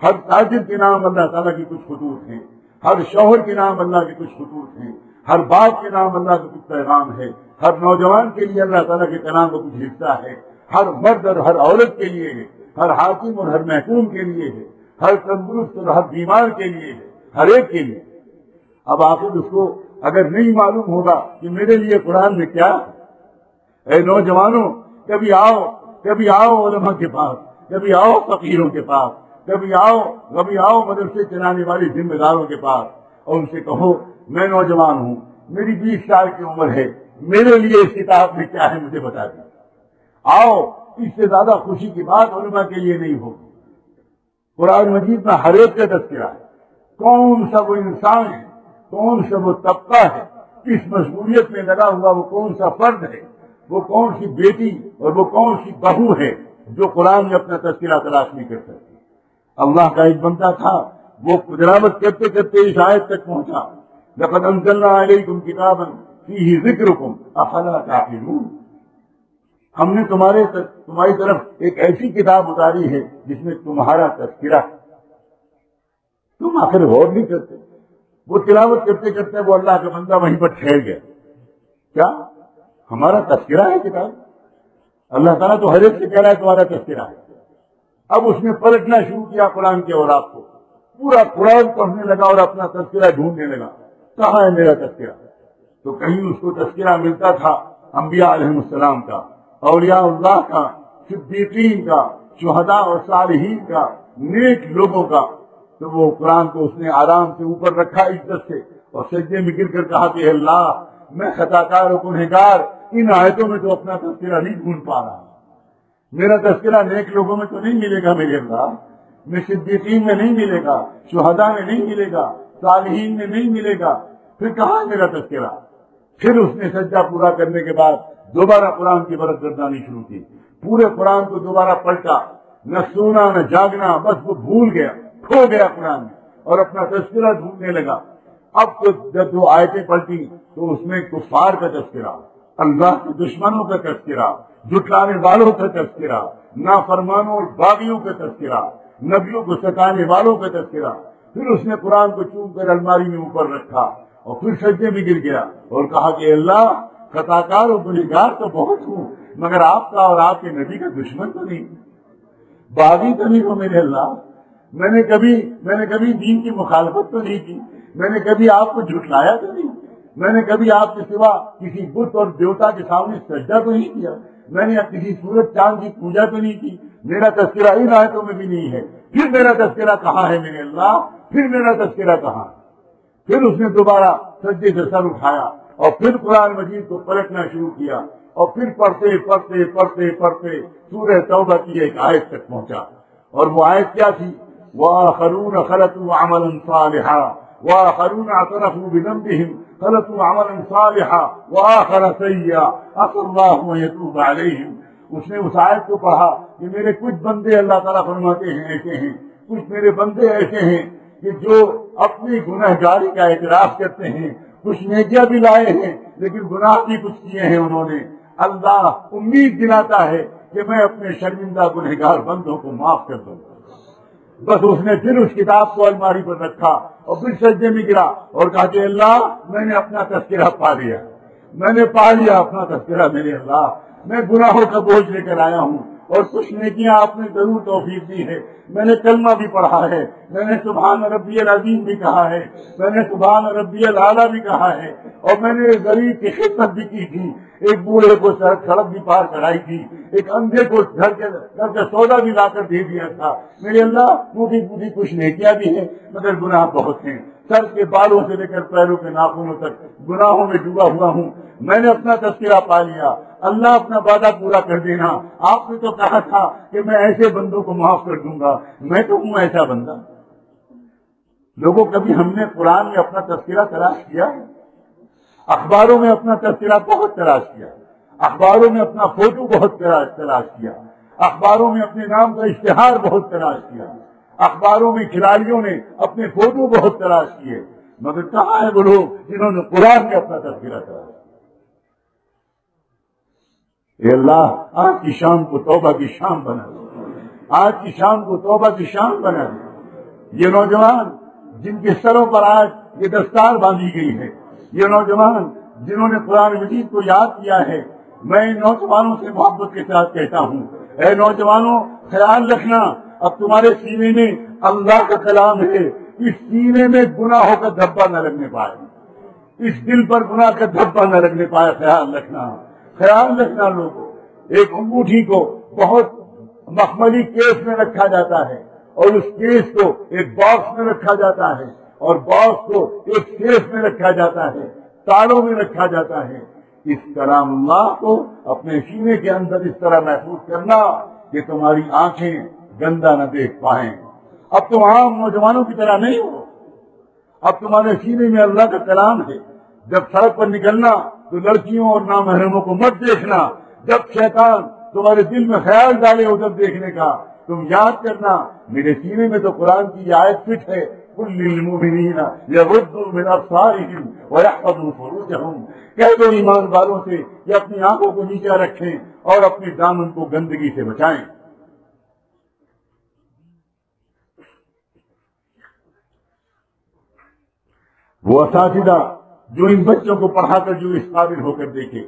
ہر تاجر کے نام اللہ تعالیٰ کی کچھ خطوط ہیں, ہر شوہر کے نام اللہ کے کچھ خطوط ہیں, ہر باپ کے نام اللہ کا کچھ پیغام ہے, ہر نوجوان کے لیے اللہ تعالیٰ کے کلام کا کچھ حصہ ہے, ہر مرد اور ہر عورت کے لیے ہے, ہر حاکم اور ہر محکوم کے لیے ہے, ہر تندرست اور ہر بیمار کے لیے ہے, ہر ایک کے لیے. اب آخر اس کو اگر نہیں معلوم ہوگا کہ میرے لیے قرآن میں کیا, اے نوجوانوں کبھی آؤ علماء کے پاس, کبھی آؤ فقیروں کے پاس, کبھی آؤ مدرسے چلانے والے ذمہ داروں کے پاس اور ان سے کہو میں نوجوان ہوں, میری 20 سال کی عمر ہے, میرے لیے اس کتاب میں کیا ہے مجھے بتا دیں. آؤ, اس سے زیادہ خوشی کی بات علماء کے لیے نہیں ہوگی. قرآن مجید میں ہر ایک کا تذکرہ ہے, کون سا وہ انسان ہے, کون سا وہ طبقہ ہے, کس مشغولیت میں لگا ہوا وہ کون سا فرد ہے, وہ کون سی بیٹی اور وہ کون سی بہو ہے جو قرآن میں اپنا تذکرہ تلاش نہیں کر سکتی. اللہ کا ایک بندہ تھا, وہ تلاوت کرتے کرتے اس آیت تک پہنچا, لقد انزلنا علیکم کتابا فیہ ذکرکم افلا تعقلون, ہم نے تمہاری طرف ایک ایسی کتاب اتاری ہے جس میں تمہارا تذکرہ. تم آخر غور نہیں کرتے؟ وہ تلاوت کرتے کرتے وہ اللہ کا بندہ وہیں پر ٹھہر گیا. کیا ہمارا تذکرہ ہے کتاب؟ اللہ تعالیٰ تو ہر ایک سے کہہ رہا ہے تمہارا تذکرہ ہے. اب اس نے پلٹنا شروع کیا قرآن کے اوراق کو، پورا قرآن پڑھنے لگا اور اپنا تذکرہ ڈھونڈنے لگا. کہاں ہے میرا تذکرہ؟ تو کہیں اس کو تذکرہ ملتا تھا انبیاء علیہ السلام کا، اولیاء اللہ کا، صدیقین کا، شہداء اور صالحین کا، نیک لوگوں کا. تو وہ قرآن کو اس نے آرام سے اوپر رکھا عزت سے، اور سجدے میں گر کر کہا کہ اللہ میں خطا کار و گنہگار، ان آیتوں میں تو اپنا تذکرہ نہیں ڈھونڈ پا رہا. میرا تذکرہ نیک لوگوں میں تو نہیں ملے گا میرے اللہ، میں صدیقین میں نہیں ملے گا، شہداء میں نہیں ملے گا، صالحین میں نہیں ملے گا. پھر کہاں ہے میرا تذکرہ؟ پھر اس نے سجدہ پورا کرنے کے بعد دوبارہ قرآن کی برکت گردانی شروع کی. پورے قرآن کو دوبارہ پلٹا، نہ سونا نہ جاگنا، بس وہ بھول گیا، کھو گیا قرآن میں، اور اپنا تذکرہ ڈھونڈنے لگا. اب تو جب وہ آیتیں پلٹی تو اس میں کفار کا تذکرہ، اللہ کے دشمنوں کا تذکرہ، جھٹلانے والوں کا تذکرہ، نافرمانوں اور باغیوں کا تذکرہ، نبیوں کو ستانے والوں کا تذکرہ. پھر اس نے قرآن کو چوم کر الماری میں اوپر رکھا اور پھر سجدے میں گر گیا اور کہا کہ اللہ خطا کار اور گنہگار تو بہت ہوں، مگر آپ کا اور آپ کے نبی کا دشمن تو نہیں، باغی تو نہیں ہو میرے اللہ. میں نے کبھی دین کی مخالفت تو نہیں کی، میں نے کبھی آپ کو جھٹلایا تو نہیں، میں نے کبھی آپ کے سوا کسی بت اور دیوتا کے سامنے سجدہ تو نہیں کیا، میں نے کسی سورج چاند کی پوجا تو نہیں کی. میرا تذکرہ ان آیتوں میں بھی نہیں ہے. پھر میرا تذکرہ کہاں ہے میرے اللہ؟ پھر میرا تذکرہ کہاں؟ پھر اس نے دوبارہ سجدے سے سر اٹھایا اور پھر قرآن مجید کو پلٹنا شروع کیا اور پھر پڑھتے پڑھتے پڑھتے پڑھتے سورہ توبہ کی ایک آیت تک پہنچا. اور وہ آیت کیا تھی؟ وآخرون خلقوا عملا صالحا وآخرون اعترفوا بذنبهم خلقوا عملا صالحا وآخر سیئا عسى الله ان يتوب عليهم. اس نے اس آیت کو پڑھا کہ میرے کچھ بندے، اللہ تعالیٰ فرماتے ہیں ایسے ہیں، کچھ میرے بندے ایسے ہیں کہ جو اپنی گنہگاری کا اعتراف کرتے ہیں، کچھ نیکیاں بھی لائے ہیں لیکن گناہ بھی کچھ کیے ہیں انہوں نے. اللہ امید دلاتا ہے کہ میں اپنے شرمندہ گنہگار بندوں کو معاف کر دوں. بس اس نے پھر اس کتاب کو الماری پر رکھا اور پھر سجدے میں گرا اور کہا کہ اللہ میں نے اپنا تذکرہ پا لیا، میں نے پا لیا اپنا تذکرہ میرے اللہ. میں گناہوں کا بوجھ لے کر آیا ہوں اور کچھ نیکیاں آپ نے ضرور توفیق دی ہے. میں نے کلمہ بھی پڑھا ہے، میں نے سبحان ربی العظیم بھی کہا ہے، میں نے سبحان ربی الاعلیٰ بھی کہا ہے، اور میں نے غریب کی خدمت بھی کی تھی، ایک بوڑھے کو سڑک بھی پار کرائی تھی، ایک اندھے کو گھر کا سودا بھی لا کر دے دیا تھا. میرے اللہ ٹوٹی کچھ نیکیاں بھی ہیں مگر گناہ بہت ہیں. سر کے بالوں سے لے کر پیروں کے ناخنوں تک گناہوں میں ڈوبا ہوا ہوں. میں نے اپنا تذکرہ پا لیا. اللہ اپنا وعدہ پورا کر دینا. آپ نے تو کہا تھا کہ میں ایسے بندوں کو معاف کر دوں گا، میں تو ہوں ایسا بندہ. لوگوں کبھی ہم نے قرآن میں اپنا تذکرہ تلاش کیا؟ اخباروں میں اپنا تذکرہ بہت تلاش کیا، اخباروں میں اپنا فوٹو بہت تلاش کیا، اخباروں میں اپنے نام کا اشتہار بہت تلاش کیا، اخباروں میں کھلاڑیوں نے اپنے فوٹو بہت تلاش کیے، مگر کہاں ہے وہ لوگ جنہوں نے قرآن میں اپنا تذکرہ تلاش کیا؟ اے اللہ آج کی شام کو توبہ کی شام بنا دے، آج کی شام کو توبہ کی شام بنا دے. یہ نوجوان جن کے سروں پر آج یہ دستار باندھی گئی ہے، یہ نوجوان جنہوں نے قرآن مجید کو یاد کیا ہے، میں ان نوجوانوں سے محبت کے ساتھ کہتا ہوں، اے نوجوانوں خیال رکھنا اب تمہارے سینے میں اللہ کا کلام ہے، اس سینے میں گناہوں کا دھبا نہ لگنے پائے، اس دل پر گناہ کا دھبا نہ لگنے پائے. خیال رکھنا لوگوں. ایک انگوٹھی کو بہت مخملی کیس میں رکھا جاتا ہے اور اس کیس کو ایک باکس میں رکھا جاتا ہے اور باکس کو ایک سیف میں رکھا جاتا ہے، تالوں میں رکھا جاتا ہے. اس کلام اللہ کو اپنے سینے کے اندر اس طرح محفوظ کرنا کہ تمہاری آنکھیں گندا نہ دیکھ پائیں. اب تم عام نوجوانوں کی طرح نہیں ہو، اب تمہارے سینے میں اللہ کا کلام ہے. جب سڑک پر نکلنا تو لڑکیوں اور نامحرموں کو مت دیکھنا. جب شیطان تمہارے دل میں خیال ڈالے ادھر دیکھنے کا، تم یاد کرنا میرے سینے میں تو قرآن کی آیت فٹ ہے، قل للمؤمنین یغضوا من ابصارہم ویحفظوا فروجہم. کہہ دو ایمان والوں سے کہ اپنی آنکھوں کو نیچے رکھیں اور اپنے دامن کو گندگی سے بچائیں. وہ اساتذہ جو ان بچوں کو پڑھا کر جو اس قابل ہو کر دیکھے،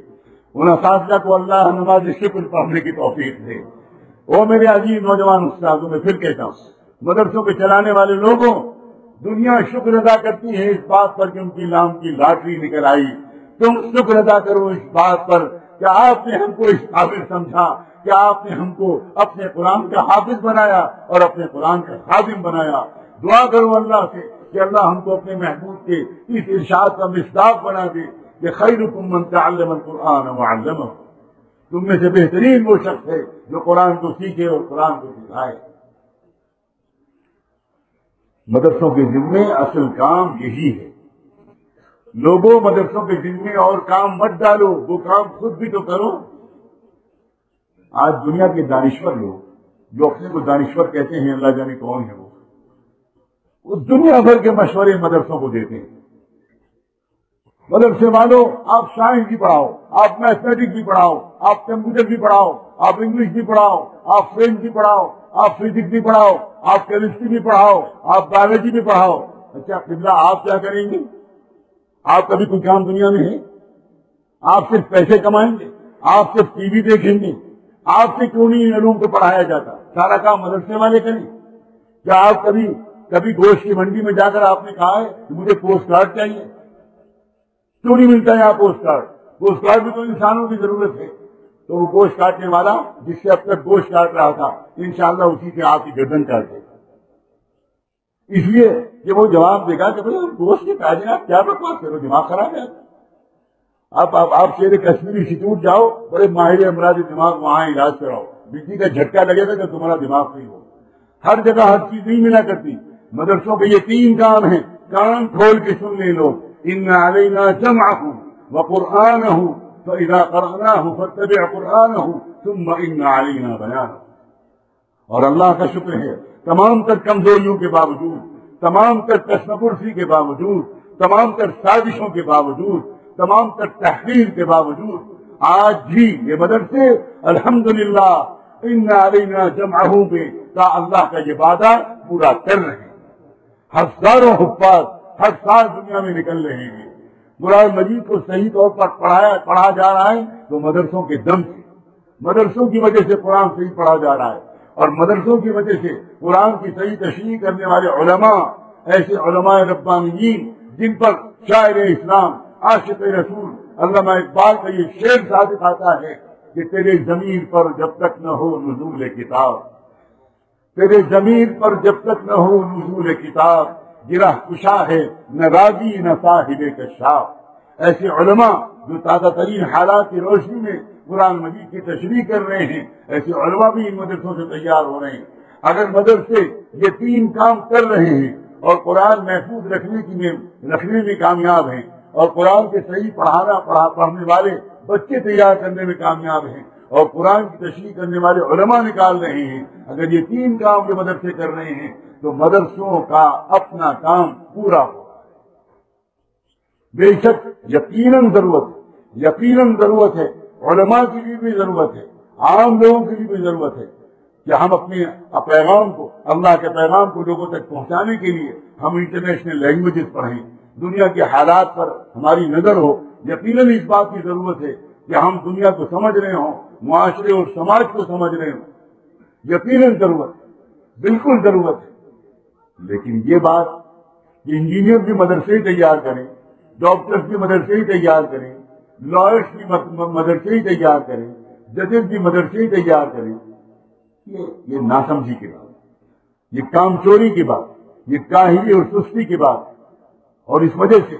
ان اساتذہ کو اللہ نماز شکر پڑھنے کی توفیق دے۔ وہ میرے عزیز نوجوان استادوں، میں پھر کہتا ہوں، مدرسوں کے چلانے والے لوگوں، دنیا شکر ادا کرتی ہے اس بات پر کہ ان کی نام کی لاٹری نکل آئی، تم شکر ادا کرو اس بات پر کہ آپ نے ہم کو اس قابل سمجھا کہ آپ نے ہم کو اپنے قرآن کا حافظ بنایا اور اپنے قرآن کا خادم بنایا۔ دعا کرو اللہ سے کہ اللہ ہم کو اپنے محبوب کے اس ارشاد کا مصداق بنا دے کہ خیرکم من تعلم القرآن وعلمہ، تم میں سے بہترین وہ شخص ہے جو قرآن کو سیکھے اور قرآن کو سکھائے۔ مدرسوں کے ذمے اصل کام یہی ہے۔ لوگوں، مدرسوں کے ذمے اور کام مت ڈالو، وہ کام خود بھی تو کرو۔ آج دنیا کے دانشور لوگ جو اپنے کو دانشور کہتے ہیں، اللہ جانے کون ہے وہ دنیا بھر کے مشورے مدرسوں کو دیتے ہیں۔ مدرسے والوں، آپ سائنس بھی پڑھاؤ، آپ میتھمیٹکس بھی پڑھاؤ، آپ کمپیوٹر بھی پڑھاؤ، آپ انگلش بھی پڑھاؤ، آپ فرینچ بھی پڑھاؤ، آپ فزکس بھی پڑھاؤ، آپ کیمسٹری بھی پڑھاؤ، آپ بایولوجی بھی پڑھاؤ۔ اچھا قبلہ، آپ کیا کریں گے؟ آپ کبھی کوئی کام دنیا میں ہے؟ آپ صرف پیسے کمائیں گے؟ آپ صرف ٹی وی دیکھیں گے؟ آپ سے کیوں نہیں علوم کو پڑھایا جاتا؟ سارا کام مدرسے والے کریں۔ کیا آپ کبھی گوشت کی منڈی میں جا کر آپ نے کہا ہے کہ مجھے پوسٹ کارڈ چاہیے؟ کیوں نہیں ملتا ہے آپ پوسٹ کارڈ؟ پوسٹ کارڈ بھی تو انسانوں کی ضرورت ہے۔ تو وہ گوشت کاٹنے والا جس سے اب تک گوشت کاٹ رہا تھا، انشاءاللہ اسی سے آپ کی گردن کاٹ دے گا، اس لیے کہ وہ جواب دے گا کہ بھائی گوشت کے تاجر آپ کیا بکواس کرو، دماغ خراب ہے آپ شیر کشمیری انسٹیٹیوٹ جاؤ، بڑے ماہر امراض دماغ وہاں علاج کراؤ، بجلی کا جھٹکا لگے گا کہ تمہارا دماغ صحیح ہو۔ ہر جگہ ہر چیز نہیں ملا کرتی۔ مدرسوں کے یہ 3 کام ہیں، کان کھول کے سن لے لوگ۔ ان علینا جمعہ وقرآنہ فاذا قرأناہ فاتبع قرآنہ ثم ان علینا بیانہ۔ اور اللہ کا شکر ہے، تمام تر کمزوریوں کے باوجود، تمام تر کشم پرسی کے باوجود، تمام تر سازشوں کے باوجود، تمام تر تحقیر کے باوجود، آج بھی یہ مدرسے الحمدللہ ان علینا جمعہ پہ کا اللہ کا یہ وعدہ پورا کر رہے ہیں۔ ہزاروں حفاظ ہر سال دنیا میں نکل رہے ہیں۔ قرآن مجید کو صحیح طور پر پڑھا جا رہا ہے تو مدرسوں کے دم سے، مدرسوں کی وجہ سے قرآن صحیح پڑھا جا رہا ہے، اور مدرسوں کی وجہ سے قرآن کی صحیح تشریح کرنے والے علماء، ایسے علماء ربانیین جن پر شاعر اسلام عاشق رسول علامہ اقبال کا یہ شعر صادق آتا ہے کہ تیرے ضمیر پر جب تک نہ ہو نزول کتاب، تیرے ضمیر پر جب تک نہ ہو نزول کتاب، گرہ کشا ہے نہ راضی نہ صاحب کشاف۔ ایسے علماء جو تازہ ترین حالات کی روشنی میں قرآن مجید کی تشریح کر رہے ہیں، ایسے علماء بھی ان مدرسوں سے تیار ہو رہے ہیں۔ اگر مدرسے یہ 3 کام کر رہے ہیں اور قرآن محفوظ رکھنے میں کامیاب ہیں، اور قرآن کے صحیح پڑھنے والے بچے تیار کرنے میں کامیاب ہیں، اور قرآن کی تشریح کرنے والے علماء نکال رہے ہیں، اگر یہ 3 کام جو مدرسے کر رہے ہیں تو مدرسوں کا اپنا کام پورا ہو۔ بے شک یقیناً ضرورت ہے، علماء کی بھی ضرورت ہے، عام لوگوں کی بھی ضرورت ہے کہ ہم اپنے پیغام کو، اللہ کے پیغام کو لوگوں تک پہنچانے کے لیے ہم انٹرنیشنل لینگویجز پڑھیں، دنیا کے حالات پر ہماری نظر ہو۔ یقیناً اس بات کی ضرورت ہے کہ ہم دنیا کو سمجھ رہے ہوں، معاشرے اور سماج کو سمجھ رہے ہوں، یقیناً ضرورت ہے، بالکل ضرورت ہے۔ لیکن یہ بات کہ انجینئر بھی مدرسے ہی تیار کریں، ڈاکٹر بھی مدرسے ہی تیار کریں، لائرس بھی مدرسے ہی تیار کریں، ججز بھی مدرسے ہی تیار کریں، یہ ناسمجھی کی بات، یہ کام چوری کی بات، یہ کاہلی اور سستی کی بات۔ اور اس وجہ سے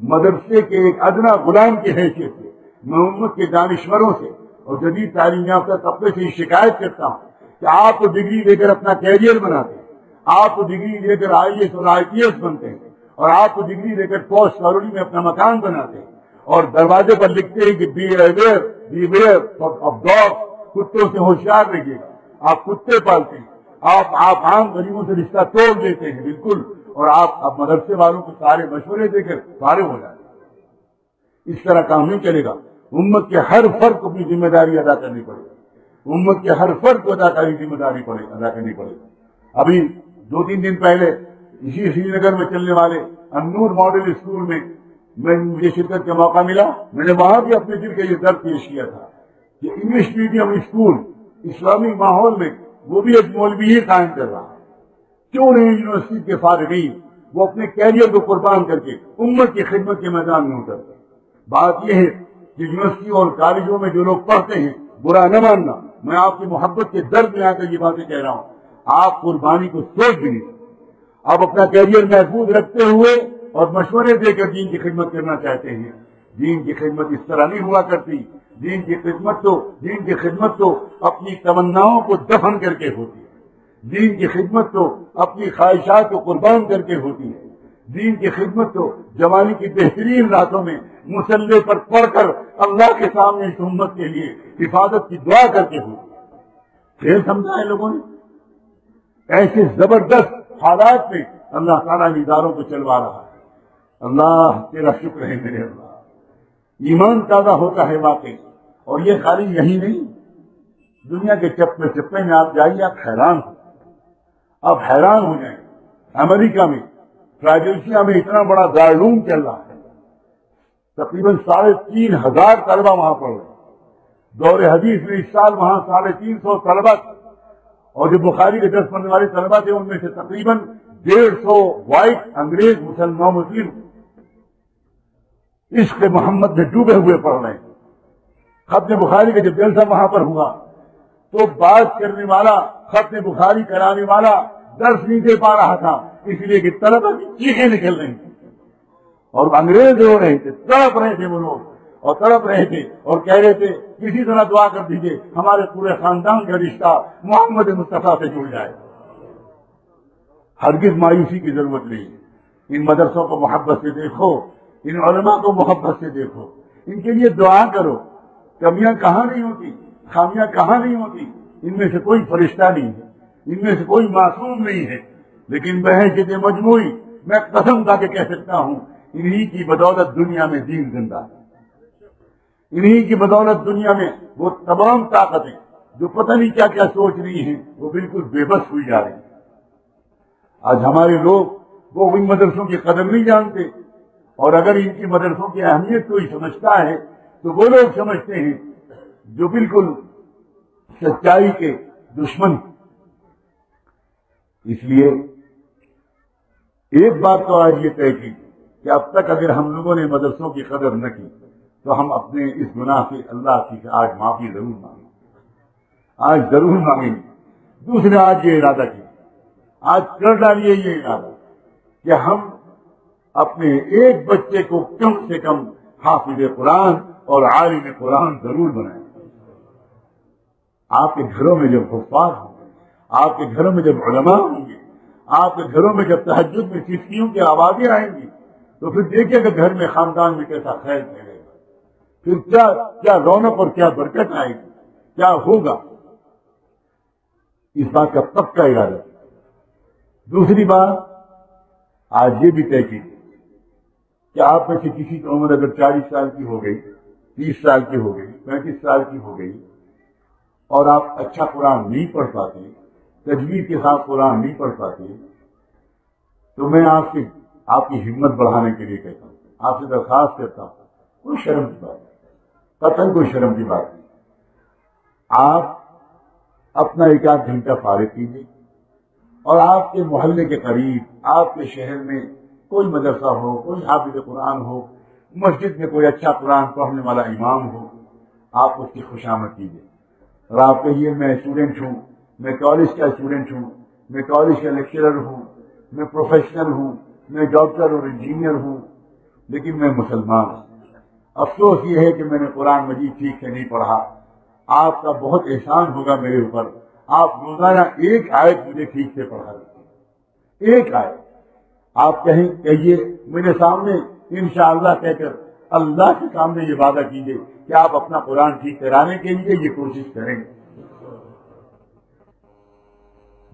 مدرسے کے ایک ادنا غلام کی حیثیت سے میں امت کے دانشوروں سے اور جدید تعلیم یافتہ طبقے سے شکایت کرتا ہوں کہ آپ ڈگری لے کر اپنا کیریئر بناتے ہیں، آپ ڈگری لے کر IAS اور IPS بنتے ہیں، اور آپ ڈگری لے کر پوسٹ کالونی میں اپنا مکان بناتے ہیں، اور دروازے پر لکھتے ہیں کہ بی اویئر آف ڈاگ، کتوں سے ہوشیار رہیے گا۔ آپ کتے پالتے ہیں، آپ عام غریبوں سے رشتہ توڑ دیتے ہیں، بالکل، اور آپ اب مدرسے والوں کو سارے مشورے دے کر فارغ ہو جاتے ہیں۔ اس طرح کام نہیں چلے گا۔ امت کے ہر فرد کو اپنی ذمہ داری ادا کرنی پڑے گی، امت کے ہر فرد کو ذمہ داری ادا کرنی پڑے گی۔ ابھی 2-3 دن پہلے اسی سری نگر میں چلنے والے النور ماڈل اسکول میں مجھے شرکت کا موقع ملا. میں نے وہاں بھی اپنے دل کا یہ درد پیش کیا تھا کہ انگلش میڈیم اسکول اسلامی ماحول میں وہ بھی ایک مولوی ہی قائم کر رہا ہے. کیوں نہیں یونیورسٹی کے فارغین وہ اپنے کیریئر کو قربان کر کے امت کی خدمت کے میدان میں اترتے؟ بات یہ ہے کہ یونیورسٹی اور کالجوں میں جو لوگ پڑھتے ہیں برا نہ ماننا، میں آپ کی محبت کے درد میں آ کر یہ باتیں کہہ رہا ہوں. آپ قربانی کو سوچ بھی نہیں. آپ اپنا کیریئر محفوظ رکھتے ہوئے اور مشورے دے کر دین کی خدمت کرنا چاہتے ہیں. دین کی خدمت اس طرح نہیں ہوا کرتی. دین کی خدمت تو اپنی تمناؤں کو دفن کر کے ہوتی ہے. دین کی خدمت تو اپنی خواہشات کو قربان کر کے ہوتی ہے. دین کی خدمت تو جوانی کی بہترین راتوں میں مصلے پر پڑھ کر اللہ کے سامنے اس امت کے لیے حفاظت کی دعا کر کے ہوتی ہے. کھیل سمجھا ہے لوگوں نے. ایسے زبردست حالات میں اللہ تعالیٰ اداروں کو چلوا رہا ہے. اللہ تیرا شکر ہے میرے اللہ. ایمان تازہ ہوتا ہے واقعی. اور یہ خالی یہی نہیں، دنیا کے چپے چپے میں آپ جائیے، آپ حیران ہو جائیں. امریکہ میں فلاڈیلفیا میں اتنا بڑا دارالعلوم چل رہا ہے، تقریباً 3,500 طلبہ وہاں پڑھ رہے ہیں. دور حدیث میں اس سال وہاں 350 طلبہ، اور جو بخاری کے 10 پڑھنے والے طلبہ تھے ان میں سے تقریباً 150 وائٹ انگریز مسلم عشق محمد میں ڈوبے ہوئے پڑھ رہے ہیں. ختم بخاری کا جب جلسہ وہاں پر ہوا تو بات کرنے والا، ختم بخاری کرانے والا درس نہیں دے پا رہا تھا، اس لیے کہ طلبہ کی چیخیں نکل رہی تھیں اور انگریز رو رہے تھے. تڑپ رہے تھے وہ لوگ اور تڑپ رہے تھے اور کہہ رہے تھے کسی طرح دعا کر دیجیے ہمارے پورے خاندان کا رشتہ محمد مصطفیٰ سے جڑ جائے. ہرگز مایوسی کی ضرورت نہیں. ان مدرسوں کو محبت سے دیکھو، ان علماء کو محبت سے دیکھو، ان کے لیے دعا کرو. کمیاں کہاں نہیں ہوتی، خامیاں کہاں نہیں ہوتی. ان میں سے کوئی فرشتہ نہیں ہے، ان میں سے کوئی معصوم نہیں ہے، لیکن بحیثیت مجموعی میں قسم کھا کے کہہ سکتا ہوں انہی کی بدولت دنیا میں دین زندہ ہے. انہی کی بدولت دنیا میں وہ تمام طاقتیں جو پتہ نہیں کیا کیا سوچ رہی ہیں وہ بالکل بے بس ہوئی جا رہی ہیں. آج ہمارے لوگ وہ ان مدرسوں کی قدر نہیں جانتے، اور اگر ان کی مدرسوں کی اہمیت کوئی سمجھتا ہے تو وہ لوگ سمجھتے ہیں جو بالکل سچائی کے دشمن. اس لیے ایک بات تو آج یہ طے کی کہ اب تک اگر ہم لوگوں نے مدرسوں کی قدر نہ کی تو ہم اپنے اس گناہ سے اللہ کی آج معافی ضرور مانگیں، آج ضرور مانگیں گے. دوسرے آج یہ ارادہ کیا، آج کر ڈالیے یہ ارادہ کہ ہم اپنے ایک بچے کو کم سے کم حافظ قرآن اور عالم قرآن ضرور بنائیں. آپ کے گھروں میں جب حفاظ ہوں گے، آپ کے گھروں میں جب علماء ہوں گے، آپ کے گھروں میں جب تہجد میں چسکیوں کی آوازیں آئیں گی تو پھر دیکھیے کہ گھر میں خاندان میں کیسا خیر پھیلے گا، پھر کیا رونق اور کیا برکت آئے گی، کیا ہوگا. اس بات کا پکا ارادہ. دوسری بات آج یہ بھی طے کی کہ آپ میں سے کسی کی عمر اگر 40 سال کی ہو گئی، 30 سال کی ہو گئی، 35 سال کی ہو گئی اور آپ اچھا قرآن نہیں پڑھ پاتے، تجوید کے ساتھ قرآن نہیں پڑھ پاتے، تو میں آپ کی ہمت بڑھانے کے لیے کہتا ہوں، آپ سے درخواست کرتا ہوں، کوئی شرم کی بات نہیں، قطعاً کوئی شرم کی بات نہیں. آپ اپنا 1 گھنٹہ فارغ کیجیے اور آپ کے محلے کے قریب، آپ کے شہر میں کوئی مدرسہ ہو، کوئی حافظ قرآن ہو، مسجد میں کوئی اچھا قرآن پڑھنے والا امام ہو، آپ اس کی خوشامد کیجیے. اور آپ کہیے میں اسٹوڈنٹ ہوں، میں کالج کا اسٹوڈنٹ ہوں، میں کالج کا لیکچرر ہوں، میں پروفیشنل ہوں، میں ڈاکٹر اور انجینئر ہوں، لیکن میں مسلمان ہوں. افسوس یہ ہے کہ میں نے قرآن مجید ٹھیک سے نہیں پڑھا. آپ کا بہت احسان ہوگا میرے اوپر، آپ روزانہ 1 آیت مجھے ٹھیک سے پڑھا دیتے. 1 آیت آپ کہیے میرے سامنے انشاءاللہ کہہ کر اللہ کے سامنے یہ وعدہ کیجیے کہ آپ اپنا قرآن ٹھیک کرانے کے لیے یہ کوشش کریں گے.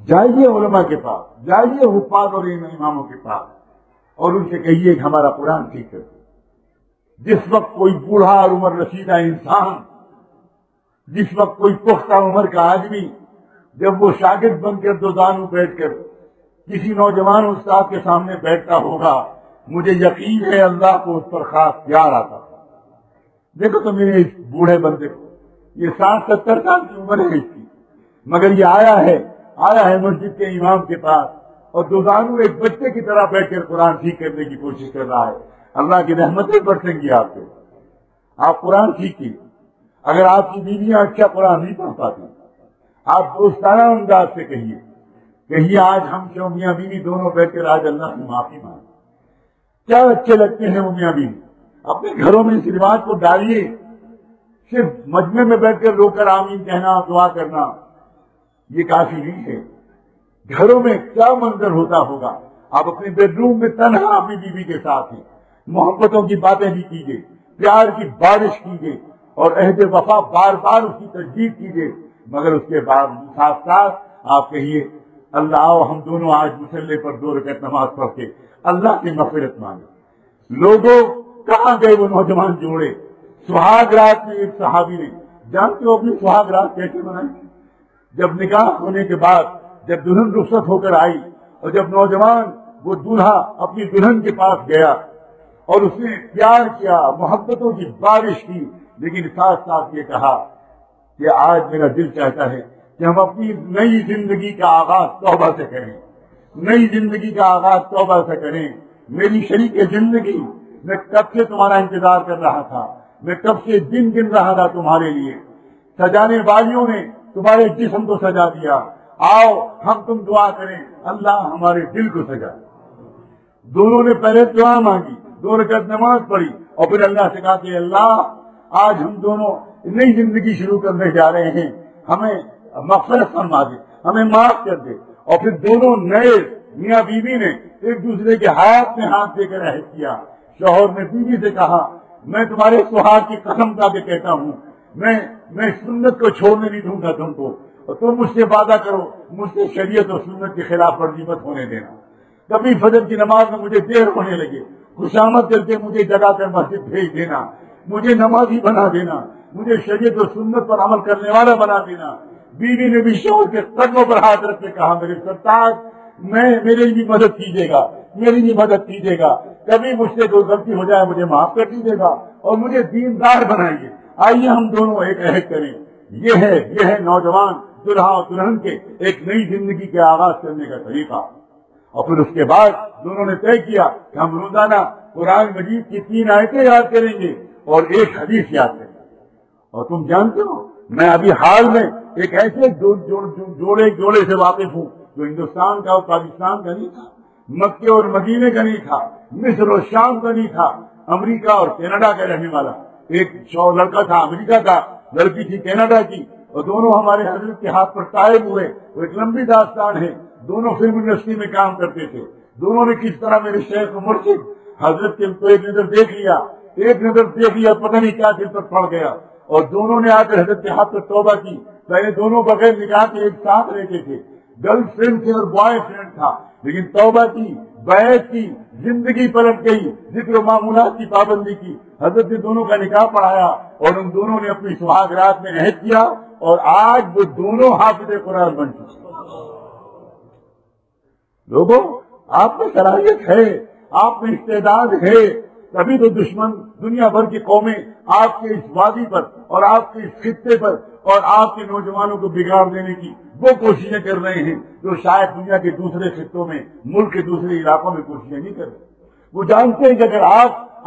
جائیے علماء کے پاس، جائیے حفاظ اور اماموں کے پاس اور ان سے کہیے کہ ہمارا قرآن ٹھیک کر دیں. جس وقت کوئی بوڑھا اور عمر رسیدہ انسان، جس وقت کوئی پختہ عمر کا آدمی جب وہ شاگرد بن کر 2 دانوں بیٹھ کر کسی نوجوان استاد کے سامنے بیٹھتا ہوگا، مجھے یقین ہے اللہ کو اس پر خاص پیار آتا تھا۔ دیکھو تو میرے اس بوڑھے بندے کو، یہ 60-70 سال کی عمر ہے اس کی، مگر یہ آیا ہے مسجد کے امام کے پاس اور دوزانو ایک بچے کی طرح بیٹھ کر قرآن ٹھیک کرنے کی کوشش کر رہا ہے۔ اللہ کی رحمتیں برسیں گی آپ پہ، آپ قرآن سیکھیے۔ اگر آپ کی بیویاں اچھا قرآن نہیں پڑھ پاتی، آپ دوستانہ انداز سے کہیے آج ہم کیوں میاں بیوی دونوں بیٹھ کر آج اللہ سے معافی مانگیں۔ کیا اچھے لگتے ہیں وہ میاں بیوی، اپنے گھروں میں اس رواج کو ڈالیے۔ صرف مجمع میں بیٹھ کر رو کر آمین کہنا، دعا کرنا، یہ کافی نہیں ہے۔ گھروں میں کیا منظر ہوتا ہوگا، آپ اپنے بیڈ روم میں تنہا اپنی بیوی کے ساتھ ہیں، محبتوں کی باتیں بھی کیجیے، پیار کی بارش کیجیے اور عہد وفا بار بار اس کی تجدید کیجیے، مگر اس کے بعد ساتھ ساتھ آپ کہیے اللہ آؤ ہم دونوں آج مصلی پر 2 رکعت نماز پڑھ کے اللہ کی مغفرت مانگے۔ لوگوں کہاں گئے وہ نوجوان جوڑے؟ سہاگ رات میں ایک صحابی نے، جانتے ہو اپنی سہاگ رات کیسے منائی؟ جب نکاح ہونے کے بعد جب دلہن رخصت ہو کر آئی اور جب نوجوان وہ دولہا اپنی دلہن کے پاس گیا اور اس نے پیار کیا، محبتوں کی بارش کی، لیکن ساتھ ساتھ یہ کہا کہ آج میرا دل چاہتا ہے کہ ہم اپنی نئی زندگی کا آغاز توبہ سے کریں، نئی زندگی کا آغاز توبہ سے کریں۔ میری شریک زندگی، میں کب سے تمہارا انتظار کر رہا تھا، میں کب سے دن گن رہا تھا تمہارے لیے، سجانے والیوں نے تمہارے جسم کو سجا دیا، آؤ ہم تم دعا کریں اللہ ہمارے دل کو سجا۔ دونوں نے پہلے دعا مانگی، 2 رکعت نماز پڑھی اور پھر اللہ سے کہا کہ اللہ آج ہم دونوں نئی زندگی شروع کرنے جا رہے ہیں، ہمیں مغفرت فرما دے، ہمیں معاف کر دے۔ اور پھر دونوں نئے میاں بیوی نے ایک دوسرے کے ہاتھ میں ہاتھ دے کر عہد کیا۔ شوہر نے بیوی سے کہا میں تمہارے سہاگ کی قسم کھا کے کہتا ہوں میں سنت کو چھوڑنے نہیں دوں گا تم کو، اور تم مجھ سے وعدہ کرو مجھ سے شریعت اور سنت کے خلاف ورزی مت ہونے دینا۔ کبھی فجر کی نماز میں مجھے دیر ہونے لگے، خوشامد کر کے مجھے جگا کر مسجد بھیج دینا، مجھے نمازی بنا دینا، مجھے شریعت اور سنت پر عمل کرنے والا بنا دینا۔ بیوی نے بھی شوہر کے قدموں پر ہاتھ رکھ کے کہا میرے سرتاج میری بھی مدد کیجیے گا، میری بھی مدد کیجیے گا، کبھی مجھ سے کوئی غلطی ہو جائے مجھے معاف کر دیجیے گا اور مجھے دیندار بنائیے۔ آئیے ہم دونوں ایک عہد کریں۔ یہ ہے نوجوان دلہا اور دلہن کے ایک نئی زندگی کے آغاز کرنے کا طریقہ۔ اور پھر اس کے بعد دونوں نے طے کیا کہ ہم روزانہ قرآن مجید کی 3 آیتیں یاد کریں گے اور 1 حدیث یاد کریں گے۔ اور تم جانتے ہو میں ابھی حال میں ایک ایسے جوڑے سے واقف ہوں جو ہندوستان کا اور پاکستان کا نہیں تھا، مکے اور مدینے کا نہیں تھا، مصر اور شام کا نہیں تھا، امریکہ اور کینیڈا کا رہنے والا۔ ایک لڑکا تھا امریکہ کا، لڑکی تھی کینیڈا کی، اور دونوں ہمارے حضرت کے ہاتھ پر طائب ہوئے۔ وہ ایک لمبی داستان ہے، دونوں فلم انڈسٹری میں کام کرتے تھے۔ دونوں نے کس طرح میرے شیخ مرشد حضرت کو ایک نظر دیکھ لیا، پتہ نہیں کیا دل پر پڑ گیا، اور دونوں نے آ کر حضرت کے ہاتھ پر توبہ کی۔ پہلے دونوں بغیر نکاح کے ایک ساتھ رہتے تھے، گرل فرینڈ تھے اور بوائے فرینڈ تھا، لیکن توبہ کی، بیعت کی، زندگی پلٹ گئی، ذکر و معمولات کی پابندی کی۔ حضرت نے دونوں کا نکاح پڑھایا اور ان دونوں نے اپنی سہاگ رات میں عہد کیا، اور آج وہ دونوں حافظ قرآن بن چکے۔ لوگوں آپ میں صلاحیت ہے، آپ میں استعداد ہے، تبھی تو دشمن دنیا بھر کی قومیں آپ کے اس وادی پر اور آپ کے اس خطے پر اور آپ کے نوجوانوں کو بگاڑ دینے کی وہ کوششیں کر رہے ہیں جو شاید دنیا کے دوسرے خطوں میں، ملک کے دوسرے علاقوں میں کوششیں نہیں کر رہے۔ وہ جانتے ہیں کہ اگر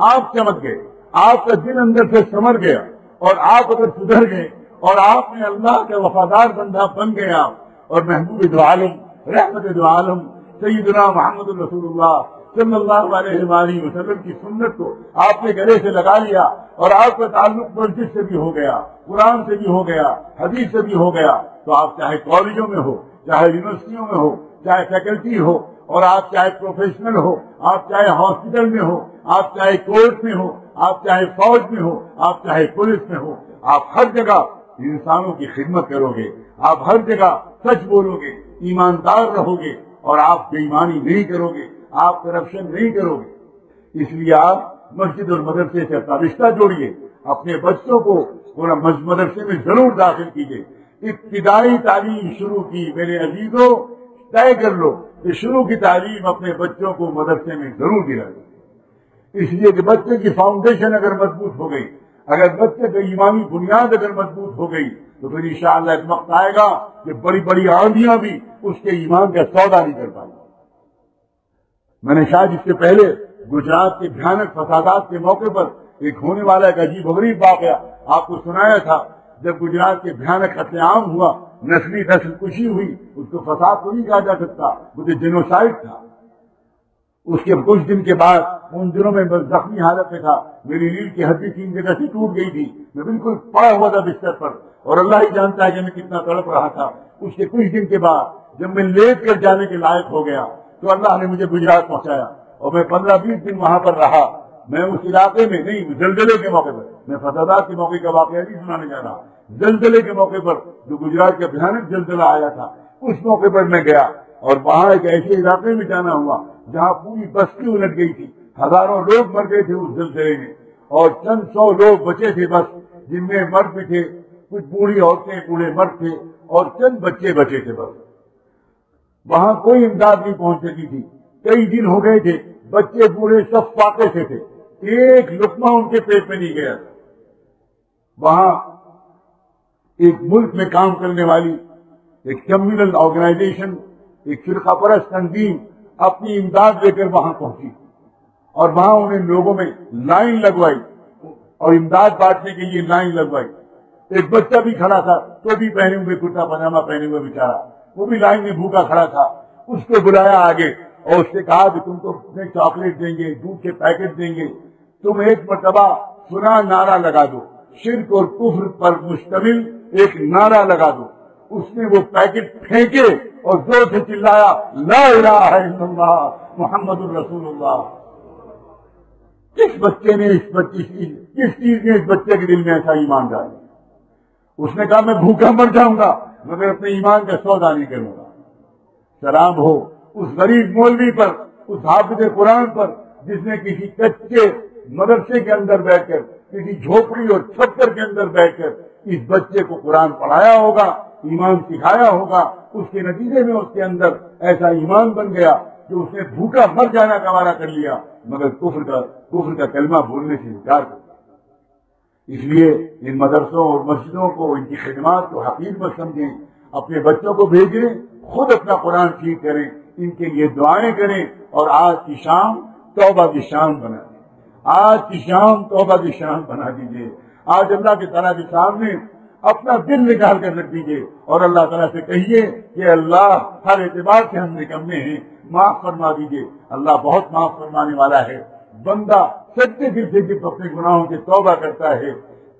آپ چمک گئے، آپ کا دل اندر سے سمر گیا اور آپ اگر سدھر گئے اور آپ نے اللہ کا وفادار بندہ بن گیا اور محبوب دو عالم، رحمت دو عالم سیدنا محمد رسول اللہ صلی اللہ علیہ وآلہ وسلم کی سنت کو آپ نے گلے سے لگا لیا اور آپ کا تعلق مسجد سے بھی ہو گیا، قرآن سے بھی ہو گیا، حدیث سے بھی ہو گیا، تو آپ چاہے کالجوں میں ہو، چاہے یونیورسٹیوں میں ہو، چاہے فیکلٹی ہو، اور آپ چاہے پروفیشنل ہو، آپ چاہے ہاسپٹل میں ہو، آپ چاہے کورٹ میں ہو، آپ چاہے فوج میں ہو، آپ چاہے پولیس میں ہو، آپ ہر جگہ انسانوں کی خدمت کرو گے، آپ ہر جگہ سچ بولو گے، ایماندار رہو گے، اور آپ بے ایمانی نہیں کرو گے، آپ کرپشن نہیں کرو گے۔ اس لیے آپ مسجد اور مدرسے سے رشتہ جوڑیے، اپنے بچوں کو مدرسے میں ضرور داخل کیجیے۔ ابتدائی تعلیم شروع کی میرے عزیزوں، طے کر لو کہ شروع کی تعلیم اپنے بچوں کو مدرسے میں ضرور دلائے، اس لیے کہ بچے کی فاؤنڈیشن اگر مضبوط ہو گئی، اگر بچے کی ایمانی بنیاد اگر مضبوط ہو گئی تو پھر انشاءاللہ ایک وقت آئے گا کہ بڑی بڑی آندیاں بھی اس کے ایمان کا سودا نہیں کر پائیں گی۔ میں نے شاید اس سے پہلے گجرات کے بھیانک فسادات کے موقع پر ایک ہونے والا ایک عجیب و غریب واقعہ آپ کو سنایا تھا۔ جب گجرات کے بھیانک قتل عام ہوا، نسلی نسل کشی ہوئی، اس کو فساد تو نہیں کہا جا سکتا، وہ تو جینوسائیڈ تھا۔ اس کے کچھ دن کے بعد، ان دنوں میں زخمی حالت میں تھا، میری ریڑھ کی ہڈی 3 جگہ سے ٹوٹ گئی تھی، میں بالکل پڑا ہوا تھا بستر پر، اور اللہ ہی جانتا ہے کہ میں کتنا تڑپ رہا تھا۔ اس کے کچھ دن کے بعد جب میں لیٹ کر جانے کے لائق ہو گیا تو اللہ نے مجھے گجرات پہنچایا، اور میں 15-20 دن وہاں پر رہا۔ میں اس علاقے میں نہیں، زلزلے کے موقع پر، میں فسادات کے موقع کا واقعہ نہیں سنانے جا رہا، زلزلے کے موقع پر جو گجرات کا بھیانک زلزلہ آیا تھا، اس موقع پر میں گیا، اور وہاں ایک ایسے علاقے میں جانا ہوا جہاں پوری بستی الٹ گئی تھی، ہزاروں لوگ مر گئے تھے اس زلزلے میں، اور چند 100 لوگ بچے تھے بس، جن میں مرد بھی تھے، کچھ بوڑھی عورتیں، بوڑھے مرد تھے، اور چند بچے بچے تھے بس۔ وہاں کوئی امداد نہیں پہنچ سکی تھی، کئی دن ہو گئے تھے، بچے بوڑھے سب فاقے سے تھے، ایک لقمہ ان کے پیٹ میں نہیں گیا تھا۔ وہاں ایک ملک میں کام کرنے والی ایک کمیونل آرگنائزیشن، ایک فرقہ پرست تنظیم اپنی امداد لے کر وہاں پہنچی، اور وہاں انہیں لوگوں میں لائن لگوائی اور امداد بانٹنے کے لیے لائن لگوائی۔ ایک بچہ بھی کھڑا تھا، تو بھی پہنے ہوئے کرتا پاجامہ پہنے ہوئے بیچارہ، وہ بھی لائن میں بھوکا کھڑا تھا۔ اس کو بلایا آگے اور اس سے کہا کہ تم کو چاکلیٹ دیں گے، دودھ کے پیکٹ دیں گے، تم ایک مرتبہ سنا نعرہ لگا دو، شرک اور کفر پر مشتمل ایک نعرہ لگا دو۔ اس نے وہ پیکٹ پھینکے اور زور سے چلایا، لا الہ الا اللہ محمد الرسول اللہ۔ کس بچے نے کس چیز نے اس بچے کے دل میں ایسا ایمان ڈالا؟ اس نے کہا میں بھوکا مر جاؤں گا مگر اپنے ایمان کا سودا نہیں کروں گا۔ سلام ہو اس غریب مولوی پر، اس حافظ قرآن پر، جس نے کسی کچے مدرسے کے اندر بیٹھ کر، کسی جھوپڑی اور چھپر کے اندر بیٹھ کر اس بچے کو قرآن پڑھایا ہوگا، ایمان سکھایا ہوگا۔ اس کے نتیجے میں اس کے اندر ایسا ایمان بن گیا کہ اس نے بھوکا مر جانا گوارا کر لیا مگر کفر کا کلمہ بولنے سے انکار کر دیا۔ اس لیے ان مدرسوں اور مسجدوں کو، ان کی خدمات کو حقیر مت سمجھیں، اپنے بچوں کو بھیجیں، خود اپنا قرآن ٹھیک کریں، ان کے لیے دعائیں کریں، اور آج کی شام توبہ کی شام بنا دیں، آج کی شام توبہ کی شام بنا دیجیے۔ آج اللہ کے تعالیٰ کے سامنے اپنا دل نکال کر رکھ دیجیے اور اللہ تعالیٰ سے کہیے کہ اللہ ہر اعتبار سے ہم نکمے ہیں، معاف فرما دیجیے۔ اللہ بہت معاف فرمانے والا ہے۔ بندہ سچے دل سے جب اپنے گناہوں سے توبہ کرتا ہے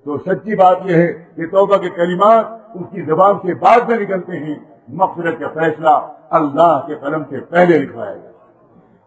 تو سچی بات یہ ہے کہ توبہ کے کلمات اس کی زبان سے بعد میں نکلتے ہیں، مغفرت کا فیصلہ اللہ کے قلم سے پہلے لکھوایا گیا۔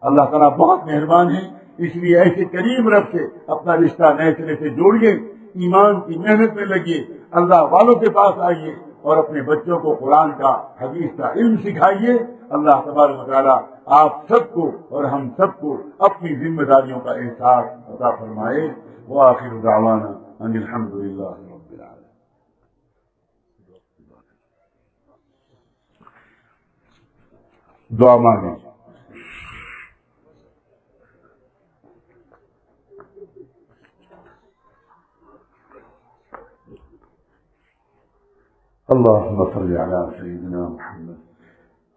اللہ تعالیٰ بہت مہربان ہے، اس لیے ایسے کریم رب سے اپنا رشتہ نئے سرے سے جوڑیے، ایمان کی محنت میں لگیے، اللہ والوں کے پاس آئیے اور اپنے بچوں کو قرآن کا، حدیث کا علم سکھائیے۔ اللہ تبارک و تعالیٰ آپ سب کو اور ہم سب کو اپنی ذمہ داریوں کا احساس عطا فرمائے۔ وآخر دعوانا ان الحمد للہ رب العالمین۔ دعا مانگیں۔ اللهم صل على سيدنا محمد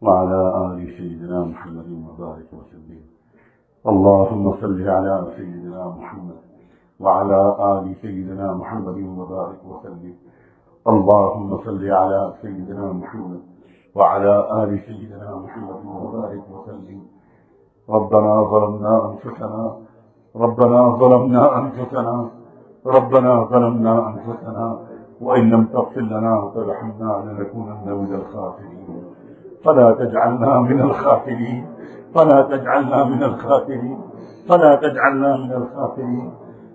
وعلى آل سيدنا محمد وبارك وسلم۔ اللهم صل على سيدنا محمد وعلى آل سيدنا محمد وبارك وسلم۔ اللهم صل على سيدنا محمد وعلى آل سيدنا محمد وبارك وسلم۔ ربنا ظلمنا أنفسنا وإن لم تغفر لنا وترحمنا لنكونن من الخاسرين، فلا تجعلنا من الخاسرين، فلا تجعلنا من الخاسرين، فلا تجعلنا من الخاسرين۔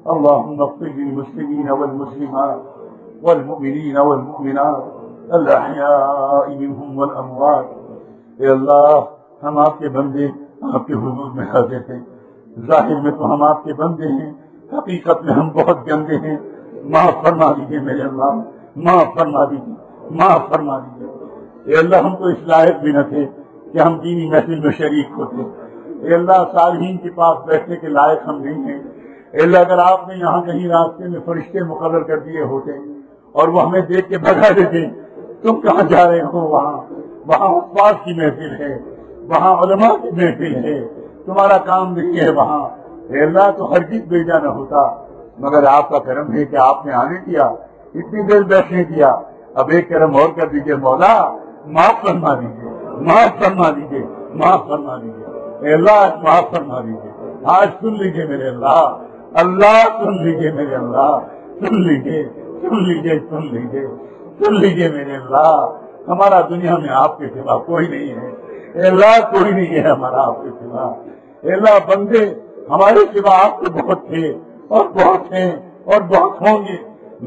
اللهم اغفر للمسلمين والمسلمات والمؤمنين والمؤمنات الأحياء منهم والأموات۔ اے اللہ، ہم آپ کے بندے آپ کے حضور میں حاضر ہیں، ظاہر میں تو ہم آپ کے بندے ہیں، حقیقت میں ہم بہت گندے ہیں، معاف فرما دیجیے میرے اللہ، معاف فرما دیجیے، معاف فرما دیجیے۔ اے اللہ، ہم تو اس لائق بھی نہ تھے کہ ہم دینی محفل میں شریک ہوتے. اے اللہ صالحین کے پاس بیٹھنے کے لائق ہم نہیں ہیں. اے اللہ اگر آپ نے یہاں کہیں راستے میں فرشتے مقرر کر دیے ہوتے اور وہ ہمیں دیکھ کے بھگا دیتے, تم کہاں جا رہے ہو؟ وہاں عباس کی محفل ہے, وہاں علماء کی محفل ہے, تمہارا کام دیکھیے ہے وہاں. اے اللہ تو ہرگز بھیجا نہ ہوتا, مگر آپ کا کرم ہے کہ آپ نے آنے دیا, اتنی دیر بیٹھنے دیا. اب ایک کرم اور کر دیجیے مولا, معاف فرما دیجیے, معاف فرما دیجیے, معاف فرما دیجیے. اے اللہ معاف فرما دیجیے. آج سن لیجیے میرے اللہ, اللہ سن لیجیے میرے اللہ, سن لیجیے, سن لیجیے, سن لیجیے, سن لیجیے میرے اللہ. ہمارا دنیا میں آپ کے سوا کوئی نہیں ہے. اے اللہ کوئی نہیں ہے ہمارا آپ کے سوا. اے اللہ بندے ہمارے سوا آپ کے بہت تھے اور بہت ہیں اور بہت ہوں گے,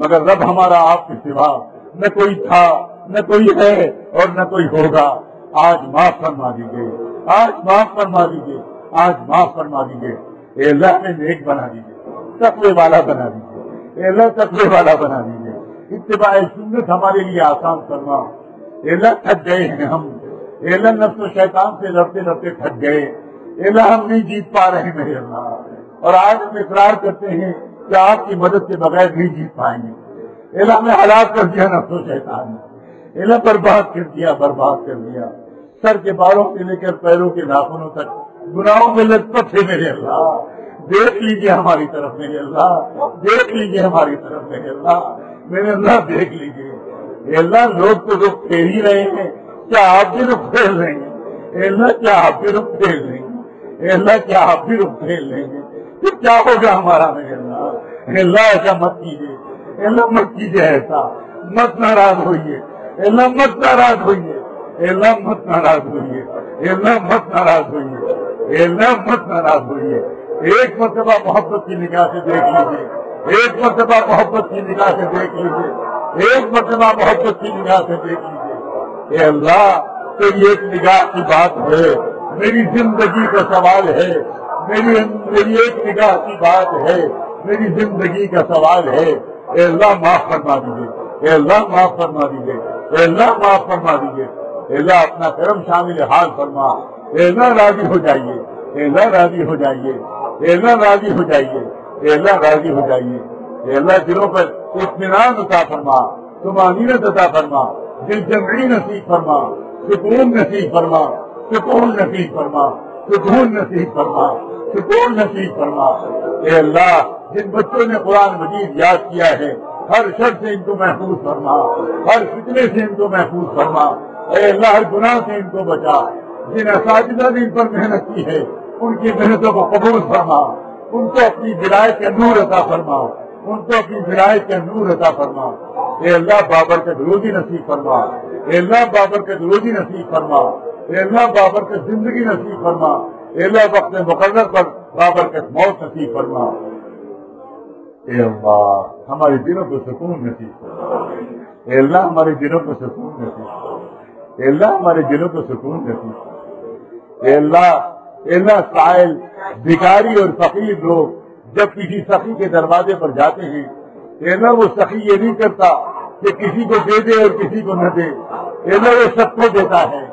مگر رب ہمارا آپ کے سوا نہ کوئی تھا, نہ کوئی ہے اور نہ کوئی ہوگا. آج معاف فرما دیجیے, آج معاف فرما دیجیے, آج معاف فرما دیجیے. اے اللہ نے نیک بنا دیجیے, تقوی والا بنا دیجیے. اے اللہ تقوی والا بنا دیجیے. اتباع سنت ہمارے لیے آسان فرما. اے اللہ تھک گئے ہیں ہم, اے اللہ نفس و شیطان سے لڑتے لڑتے تھک گئے. اے اللہ ہم نہیں جیت پا رہے میرے اللہ, اور آج ہم اقرار کرتے ہیں کہ آپ کی مدد کے بغیر نہیں جیت پائیں گے. اے اللہ ہمیں ہلاک کر دیا نفس و شیطان نے, اے اللہ برباد کر دیا, برباد کر دیا. سر کے بالوں سے لے کر پیروں کے ناخنوں تک گناہوں میں لت پت ہے میرے اللہ. دیکھ لیجیے ہماری طرف میرے اللہ, دیکھ لیجیے ہماری طرف میرے اللہ, میرے اللہ دیکھ لیجیے. اے اللہ لوگ تو رخ پھیر ہی رہے ہیں, کیا آپ بھی رخ پھیر رہے ہیں؟ اے اللہ کیا آپ بھی رخ پھیر لیں گے؟ اے اللہ کیا آپ بھی رخ پھیر لیں گے؟ پھر کیا ہوگا ہمارا میرے اللہ؟ اے اللہ ایسا مت کیجیے, اے اللہ مت کیجیے ایسا, مت ناراض ہوئیے, اے اللہ مت ناراض ہوئیے, اے اللہ مت ناراض ہوئیے, اے اللہ مت ناراض ہوئیے, اے اللہ مت ناراض ہوئیے. ایک مرتبہ محبت کی نگاہ سے دیکھ لیجیے, ایک مرتبہ محبت کی نگاہ سے دیکھ لیجیے, ایک مرتبہ محبت کی نگاہ سے دیکھ لیجیے. اے اللہ تیری ایک نگاہ کی بات ہے, میری زندگی کا سوال ہے, میری ایک نگاہ کی بات ہے, میری زندگی کا سوال ہے. اے اللہ معاف فرما دیجیے, اے اللہ معاف فرما دیجیے, اے اللہ معاف فرما دیجیے. اے اللہ اپنا کرم شامل حال فرما. اے اللہ راضی ہو جائیے, اے اللہ راضی ہو جائیے, اے اللہ راضی ہو جائیے, اے اللہ راضی ہو جائیے. اے اللہ دلوں پر اطمینان عطا فرما, طمانینت عطا فرما, دل جمعی نصیب فرما, سکون نصیب فرما, سکون نصیب فرما, سکون نصیب فرما, سکون نصیب فرما. اے اللہ جن بچوں نے قرآن مجید یاد کیا ہے, ہر شر سے ان کو محفوظ فرما, ہر فتنے سے ان کو محفوظ فرما. اے اللہ ہر گناہ سے ان کو بچا. جن اساتذہ نے ان پر محنت کی ہے ان کی محنتوں کو قبول فرما, ان کو اپنی ولایت کا نور عطا فرما, ان کو اپنی ولایت کا نور عطا فرما. اے اللہ بابرکت روزی نصیب فرما, اے اللہ بابرکت روزی نصیب فرما, اے اللہ بابرکت زندگی نصیب فرما, اے اللہ وقت مقرر پر بابرکت موت نصیب فرما. اے اللہ ہمارے دلوں کو سکون نصیب فرما, اے اللہ ہمارے دلوں کو سکون نصیب فرما, اے اللہ ہمارے دلوں کو سکون نصیب فرما. اے اللہ سائل بھکاری اور فقیر لوگ جب کسی سخی کے دروازے پر جاتے ہیں, اے اللہ وہ سخی یہ نہیں کرتا کہ کسی کو دے دے اور کسی کو نہ دے, اے اللہ وہ سب کو دیتا ہے.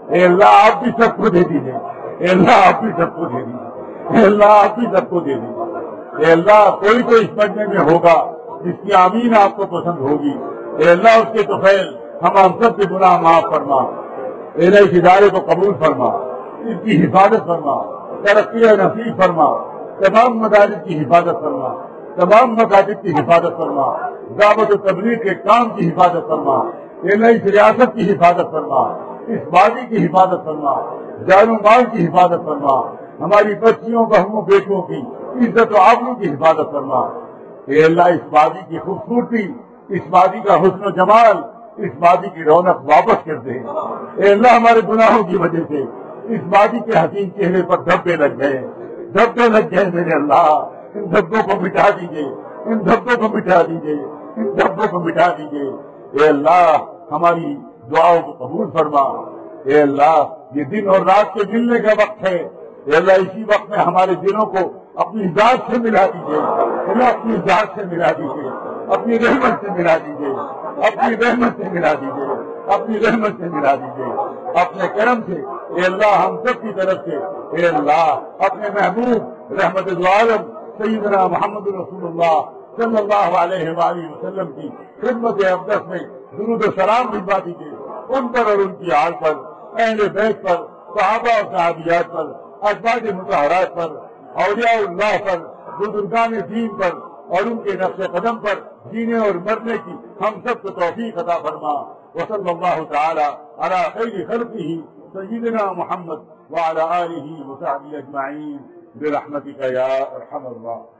اے اللہ آپ بھی سب کو دے دیجیے, اے اللہ آپ بھی سب کو دے دیجیے, اے اللہ آپ بھی سب کو دے دیجیے. اے اللہ کوئی تو اس پڑھنے میں ہوگا جس کی آمین آپ کو پسند ہوگی. اے اللہ اس کے توفیل ہم سب کے گناہ معاف فرما. اے اللہ اس ادارے کو قبول فرما, اس کی حفاظت فرما, ترقی نصیب فرما, تمام مدارس کی حفاظت فرما, تمام مکاتب کی حفاظت فرما, دعوت و تبلیغ کے کام کی حفاظت فرما. اے اللہ اس ریاست کی حفاظت فرما, اس وادی کی حفاظت فرما, جان و مال کی حفاظت فرما, ہماری بچیوں بہنوں بیٹوں کی عزت و آبرو کی حفاظت فرما. اے اللہ اس وادی کی خوبصورتی, اس وادی کا حسن و جمال, اس وادی کی رونق واپس کر دے. اے اللہ ہمارے گناہوں کی وجہ سے اس وادی کے حسین چہرے پر دھبے لگ گئے, دھبے لگ گئے میرے اللہ. ان دھبوں کو مٹا دیجیے, ان دھبوں کو مٹا دیجیے, ان دھبوں کو مٹا دیجیے. اے اللہ ہماری دعاؤں کو قبول فرما. اے اللہ یہ دن اور رات کے ملنے کا وقت ہے. اے اللہ اسی وقت میں ہمارے دلوں کو اپنی ذات سے ملا دیجیے, اللہ اپنی ذات سے ملا دیجیے, اپنی رحمت سے ملا دیجیے, اپنی رحمت سے ملا دیجیے, اپنی رحمت سے ملا دیجیے, اپنے کرم سے اے اللہ ہم سب کی طرف سے اے اللہ اپنے محبوب رحمت العالم سیدنا محمد رسول اللہ صلی اللہ علیہ وآلہ وسلم کی خدمت اقدس میں درود و سلام بھجوا دیجیے ان پر اور ان کی آل پر، اہل بیت پر، صحابہ اور صحابیات پر، ازواج مطہرات پر، اولیاء اللہ پر، بزرگان دین پر اور ان کے نقش قدم پر جینے اور مرنے کی ہم سب کو توفیق عطا فرما۔ وصلی اللہ تعالی علی خیر خلقہ سیدنا محمد وعلی آلہ وصحبہ اجمعین برحمتک یا ارحم الراحمین۔